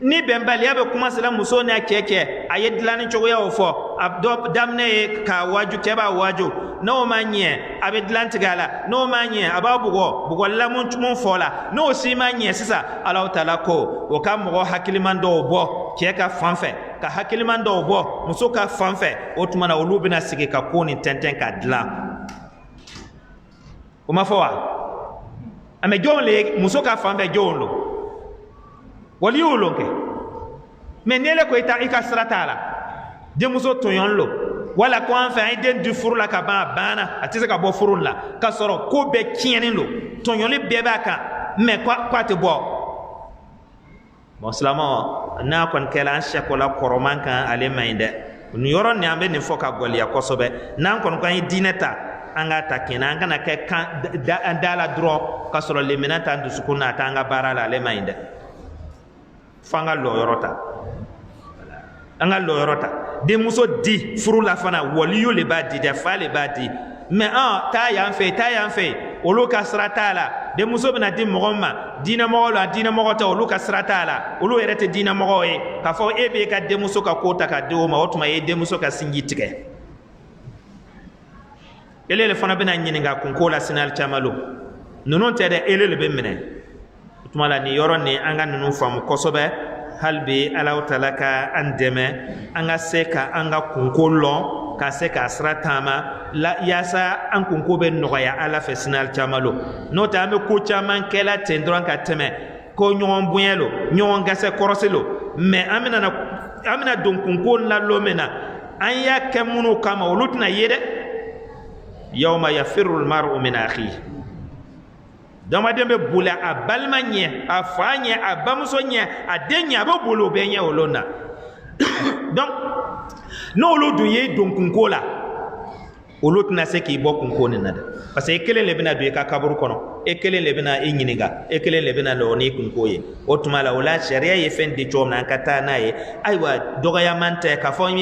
ni bɛnbaliya bɛ commencer la muso n'a cɛ a ye dilanni cogoyaw fɔ a dɔ daminɛ ye k'a waaju cɛ b'a waaju n'o ma ɲɛ a bɛ dilan tigɛ a la n'o ma ɲɛ a b'a bugɔlila mun fɔ la n'o si ma ɲɛ sisan Allahu taala ko o ka mɔgɔ hakiliman dɔw bɔ cɛ ka fan fɛ ka hakiliman dɔw bɔ muso ka fan fɛ o tuma na olu bɛna sigi ka ko nin tɛntɛn ka dilan o ma fɔ wa a mɛ jɔn le muso ka fan fɛ jɔn lo wali y'o lon kɛ mais n'ele ko i ka sira t'a la denmuso tɔɲɔn lo wala ko an fɛ an ye den di furu la ka ban a banna a tɛ se ka bɔ furu la k'a sɔrɔ ko bɛɛ tiɲɛnen lo tɔɲɔli bɛɛ b'a kan mais ko a tɛ bɔ bon silamɛw n'a kɔni kɛra an sɛkɔla kɔrɔman kan ale man ɲi dɛ nin yɔrɔ nin an bɛ nin fɔ ka gɔliya kosɛbɛ n'an kɔni ko an ye diinɛ ta an k'a ta kɛnɛ an kana kɛ an da la dɔrɔn k'a sɔrɔ lemina t'an dusukun na a t'an ka baara la ale man ɲi dɛ f'an ka lɔyɔrɔ ta an ka lɔyɔrɔ ta denmuso di furu la fana waliyo le b'a di dɛ fa le b'a di mais taa yan fɛ olu ka sira t'a la denmuso bɛna di mɔgɔ ma diinɛmɔgɔ la diinɛmɔgɔ tɛ olu ka sira t'a la olu yɛrɛ tɛ diinɛmɔgɔw ye k'a fɔ e b'e ka denmuso ka ko ta ka di o ma o tuma e denmuso ka sinji tigɛ ele le fana bɛna ɲininka kunko la sini caman lo ninnu tɛ dɛ ele le bɛ minɛ o tuma la nin yɔrɔ nin an ka ninnu faamu kosɛbɛ hali bi Alahu taala ka an dɛmɛ an ka se ka an ka kunko lɔn ka se ka sira taama yaasa an kunko bɛ nɔgɔya Ala fɛ sini caman lo n'o tɛ an bɛ ko caman kɛla ten dɔrɔn ka tɛmɛ ko ɲɔgɔn bonya lo ɲɔgɔn gasɛ kɔrɔsi lo mais an bɛna don kunko la lo min na an y'a kɛ minnu kama olu tɛna ye dɛ yawma yafirru al-mar'u min akhihi damaden bɛ boli a balima ɲɛ a fa ɲɛ a bamuso ɲɛ a den ɲɛ a bɛ boli o bɛɛ ɲɛ olu na donc n'olu dun ye don kunko la olu tɛna se k'i bɔ kunko nin na dɛ parce que e kelen le bɛna don i ka kaburu kɔnɔ e kelen le bɛna e ɲininka e kelen le bɛna lɔ ni kunko ye o tuma la o la sariya ye fɛn di cogo min na an ka taa n'a ye ayiwa dɔgɔyaman tɛ k'a fɔ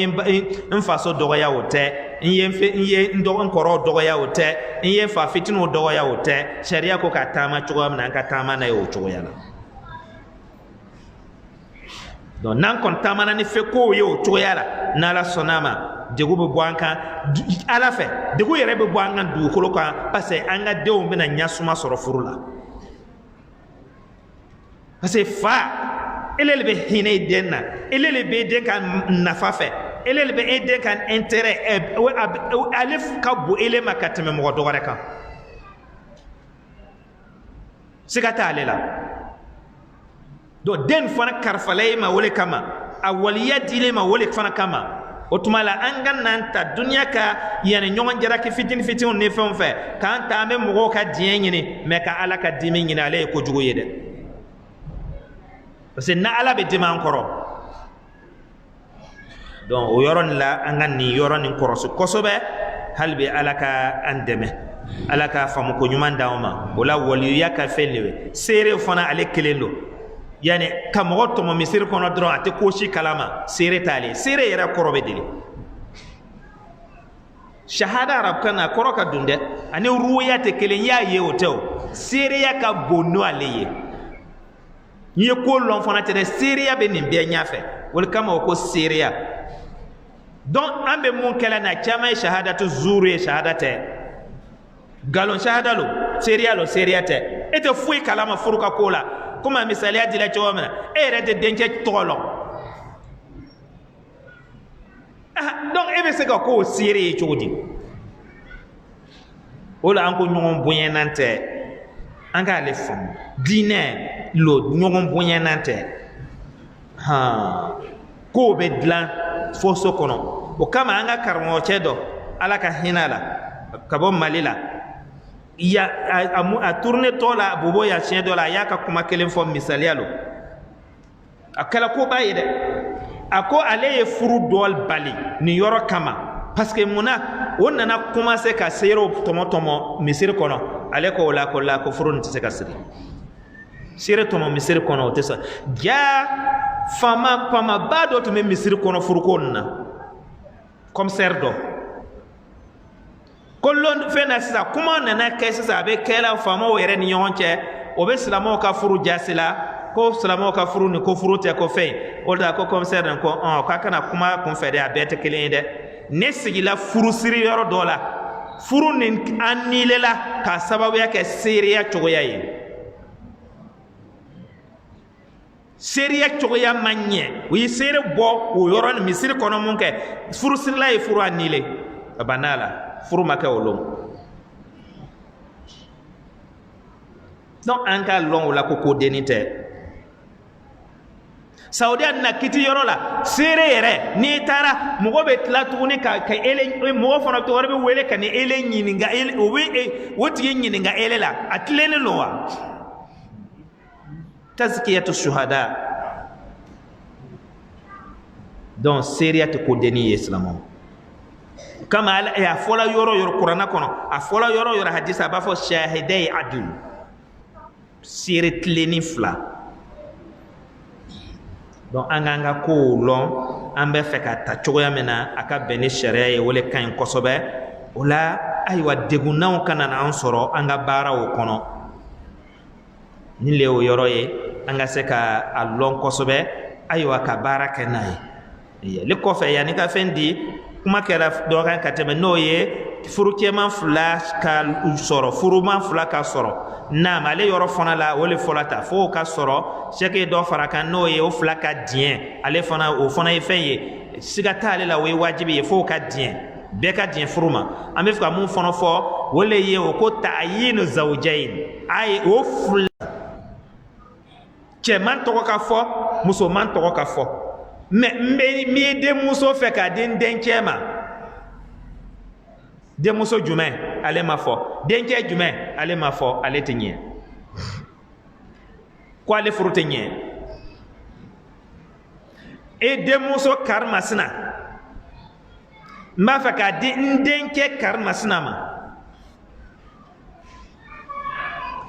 n faso dɔgɔya o tɛ n ye n kɔrɔw dɔgɔya o tɛ n ye fa fitininw dɔgɔya o tɛ sariya ko ka taama cogoya min na an ka taama n'a ye o cogoya la donc n'an kɔni taamana ni fɛn kow ye o cogoya la n'Ala sɔnn'a ma degu bɛ bɔ an kan Ala fɛ degu yɛrɛ bɛ bɔ an kan dugukolo kan parce que an ka denw bɛna ɲɛsuma sɔrɔ furu la parce que fa ele le bɛ hinɛ i den na ele le bɛ den ka nafa fɛ ele le bɛ e den ka intérêt ale ka bon ele ma ka tɛmɛ mɔgɔ dɔ wɛrɛ kan siga t'ale la donc den fana karifala e ma o le kama a waliya dile ma o le fana kama o tuma la an ka n'an ta duniya ka yanni ɲɔgɔn jalaki fitini fitininw ni fɛnw fɛ k'an ta an bɛ mɔgɔw ka diɲɛ ɲini mais ka Ala ka dimi ɲini ale ye kojugu ye dɛ parce que na Ala bɛ dimi an kɔrɔ donc o yɔrɔ nin la an ka nin yɔrɔ nin kɔrɔsi kosɛbɛ hali bi Ala ka an dɛmɛ Ala ka faamu ko ɲuman d'anw ma o la waliya ka fɛn le ye seere fana ale kelen don yani ka mɔgɔ tɔmɔ misiri kɔnɔ dɔrɔn a tɛ ko si kalama seere t'ale seere yɛrɛ kɔrɔ bɛ deli shahada arabukan na kɔrɔ ka dun dɛ ani ruya tɛ kelen y'a ye o tɛ o seereya ka bon n'ale ye ye ko lon fana tere seria be nin be nyafe wal kama ko seria donc ambe mun kala na chama shahadatu zuri shahadate galon shahadalo seria te ete fuy kalama furuka kola kuma misali adila chawamna rete denke tolo donc ebe se ko seria chodi wala an ko ñogon boñenante an ka le fam dine lo ñogon boñenante ko be dlan foso kono o kama an ka karmo cedo ala ka hinala ka bo malila ya a tourner tola bobo ya cedo la ya ka kuma kelen fo misalialo akala ko baye de ako ale furu dol bali ni yoro kama parce que muna on nana commencé ka sero tomo misir kono ale ko la ko furun tse ka siri sire tomo misir kono tesa ja fama bado to me misir kono furu konna comme serdo kolon fena sa kuma nana kesa sa be kela fama were ni yonche o be slamo ka furu jasila ko slamo ka furu ni ko furu te ko fe o da ko comme serdo ko ka kana kuma kun fede a bete kelinde ne sigila furu siri yoro dola furu nin anilela ka sababu yake seria chogoya yi seria chogoya manye wi sere bo o yoro ni misiri kono munke furu siri la yi furu anile banala furu maka olom donc anka long la ko denite Saudi na kiti yoro la sere yere ni tara mugo be tla tuguni ka ele mugo fona to warbe wele kan ele nyininga ele o we woti nyininga ele la atlene lowa tazkiyatu shuhada donc seriyat ko deni islamo kama ala ya fola yoro qur'ana kono a fola yoro hadisa ba fo shahidai adl sirit leni fla donc anganga ko lon ambe feka ta chogoya mena aka beni sharia ye wole kan kosobe ola aywa degunaw kana na ansoro anga bara o kono ni lewo yoro ye anga seka a lon kosobe aywa ka bara kenai le ko fe yani ka fendi kuma kera do kan kateme no ye furu keman flash ka soro furu man fla ka soro na male yoro fona la wole folata fo ka soro cheke do faraka no ye o fla ka dien ale fona o fona e feye sigata ale la we wajibi ye fo ka dien be ka dien furuma ambe fuka mun fona fo wole ye o ko ta'yin zawjain ay o fla che man to ka fo muso man to ka fo me mi de muso fe ka den chema de muso jume ale ma fo denke jume ale ma fo ale tenye ko ale furu tenye e de muso karma sina ma fa ka denke karma sina ma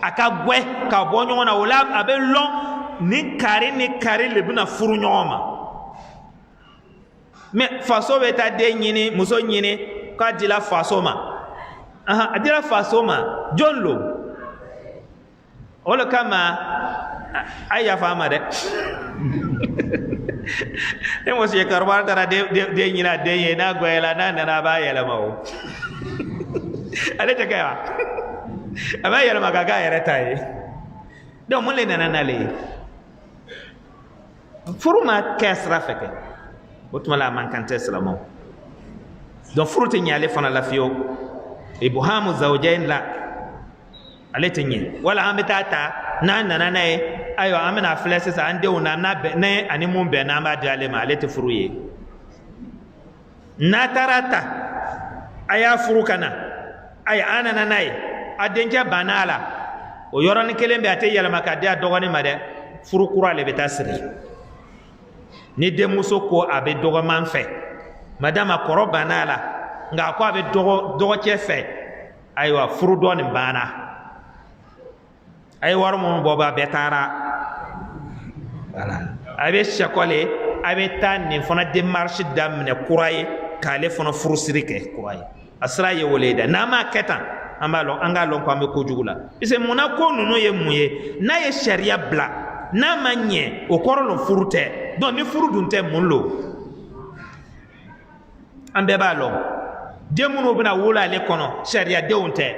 aka gwe ka bonyo na wala abe lon ni kari le buna furu nyoma me faso beta de nyini muso nyini ka dila fasoma adila fasoma jonlo wala kama aya fama de e mo se karbar dara de nyina de yena goyela na ba yela mawo ale te kaya aba yela magaga yere tai do mo le nana le furuma kesra feke botmala man kan teslamo donc fruté nyale fana la fio ibhamu zawjain la alete nyi wala ametata na ayo amena flesse sa ande una na ne ani mun be na ma dale ma alete furuye na tarata aya furukana aya anana nai adenja banala o yorani kelembe ate yala makade dogoni made furukura le betasri ni demuso ko abe dogoman fe madama koro banala nga ko abe dogo chefe aywa furu doni bana ay war mon boba betara wala abe chakole abe tan ni fona démarche damne kuraye kale fona furu sirike kuraye asra ye woleda nama ketan ambalo anga lon ko ambe ko jugula ise mona ko nunu ye muye na ye sharia bla n'a ma ɲɛ o kɔrɔ lo furu tɛ donc ni furu dun tɛ mun lo an bɛɛ b'a lɔn den minnu bɛna wolo ale kɔnɔ sariyadenw tɛ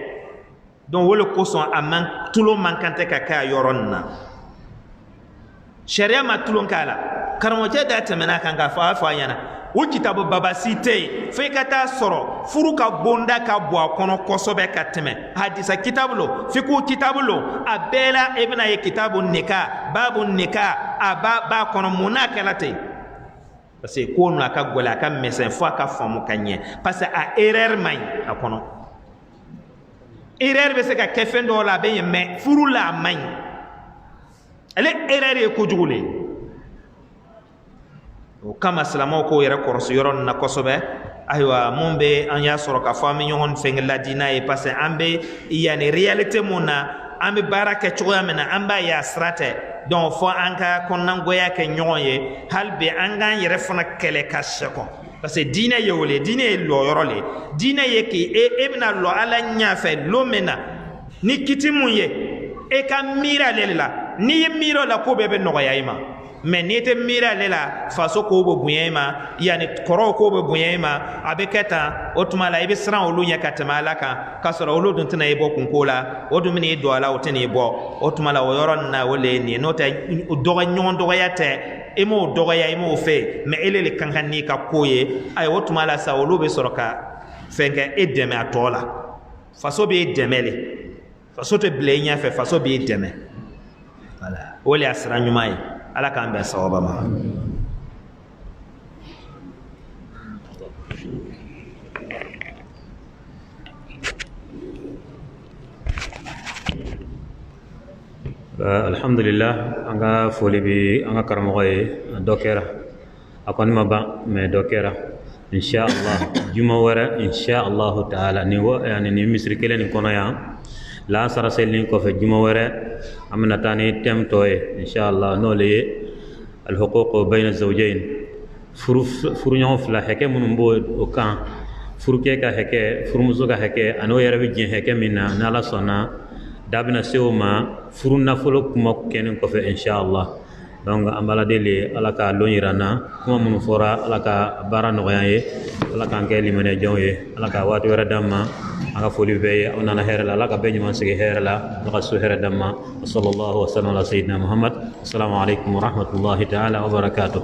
donc wole kosɔn a man tulo man kan tɛ ka kɛ a yɔrɔ nin na sariya ma tulon k'a la karamɔgɔcɛ da tɛmɛna kan k'a fɔ a fɔ a ɲɛna o kitabu babasi tɛ yen fo i ka taa sɔrɔ furu ka bonda ka bɔ a kɔnɔ kosɛbɛ ka tɛmɛ hadisa kitabu lo fiku kitabu lo a bɛɛ la i bɛna ye kitabu nika babu nika a b'a kɔnɔ mun n'a kɛla ten parce que ko nu a ka gɛlɛn a ka misɛn fo a ka faamu ka ɲɛ parce que a erreur man ɲi a kɔnɔ erreur bɛ se ka kɛ fɛn dɔw la a bɛ ɲɛ mais furu la a man ɲi ale erreur ye kojugu le o kama silamɛw k'o yɛrɛ kɔrɔsi yɔrɔ nin na kosɛbɛ ayiwa mun bɛ an y'a sɔrɔ k'a fɔ an bɛ ɲɔgɔn fɛngɛ ladi n'a ye parce que an bɛ yanni réalité mun na an bɛ baara kɛ cogoya min na an b'a ye a sira tɛ donc fɔ an ka kɔnɔnagoya kɛ ɲɔgɔn ye hali bi an k'an yɛrɛ fana kɛlɛ ka sɛkɔ parce que diinɛ ye o le diinɛ ye lɔyɔrɔ le diinɛ ye k'e bɛna lɔ ala ɲɛfɛ lon min na ni kiti mun ye e ka miiri ale la n'i ye miiri o la ko bɛɛ bɛ nɔgɔya i ma mais n'i tɛ miiri ale la faso kow bɛ bonya i ma yanni kɔrɔw kow bɛ bonya i ma a bɛ kɛ tan o tuma la i bɛ siran olu ɲɛ ka tɛmɛ ala kan k'a sɔrɔ olu dun tɛna i bɔ kunko la o dun bɛna i don a la o tɛna i bɔ o tuma la o yɔrɔ nin na o le ye nin ye n'o tɛ ɲɔgɔn dɔgɔya tɛ i m'o dɔgɔya i m'o fɛ mais ele le kan ka n'i ka ko ye ayi o tuma la sa olu bɛ sɔrɔ ka fɛn kɛ e dɛmɛ a tɔ la faso b'e dɛmɛ le faso tɛ bila i ɲɛfɛ faso b'e dɛmɛ voilà o le y'a sira ɲuman ye ala k'an bɛn sawaba ma alhamdulillah an ka foli bi an ka karamɔgɔ ye dɔ kɛra a kɔni ma ban mais dɔ kɛra inshallah juma wɛrɛ inshallah taala ni misiri kelen nin kɔnɔ yan lansara selinin kɔfɛ juma wɛrɛ an bɛna taa ni thème tɔ ye inshallah n'o le ye alhuquq bayna zawjayn furuɲɔgɔn fila hakɛ minnu b'o kan furukɛ ka hakɛ furumuso ka hakɛ ani o yɛrɛ bɛ diɲɛ hakɛ min na ni ala sɔnna da bɛna se o ma furu nafolo kuma kɛnin kɔfɛ inshallah donc an b'ala deli ala ka lon yira n na kuma minnu fɔra ala ka baara nɔgɔya ye ala k'an kɛ limaniyɛnw ye ala ka waati wɛrɛ d'an ma an ka foli bɛɛ ye aw nana hɛrɛ la ala ka bɛɛ ɲuman sigi hɛrɛ la ala ka so hɛrɛ d'an ma sallallahu wa sallam ala sayyidina muhammad assalamu alaikum wa rahmatullahi ta'ala wa barakatuh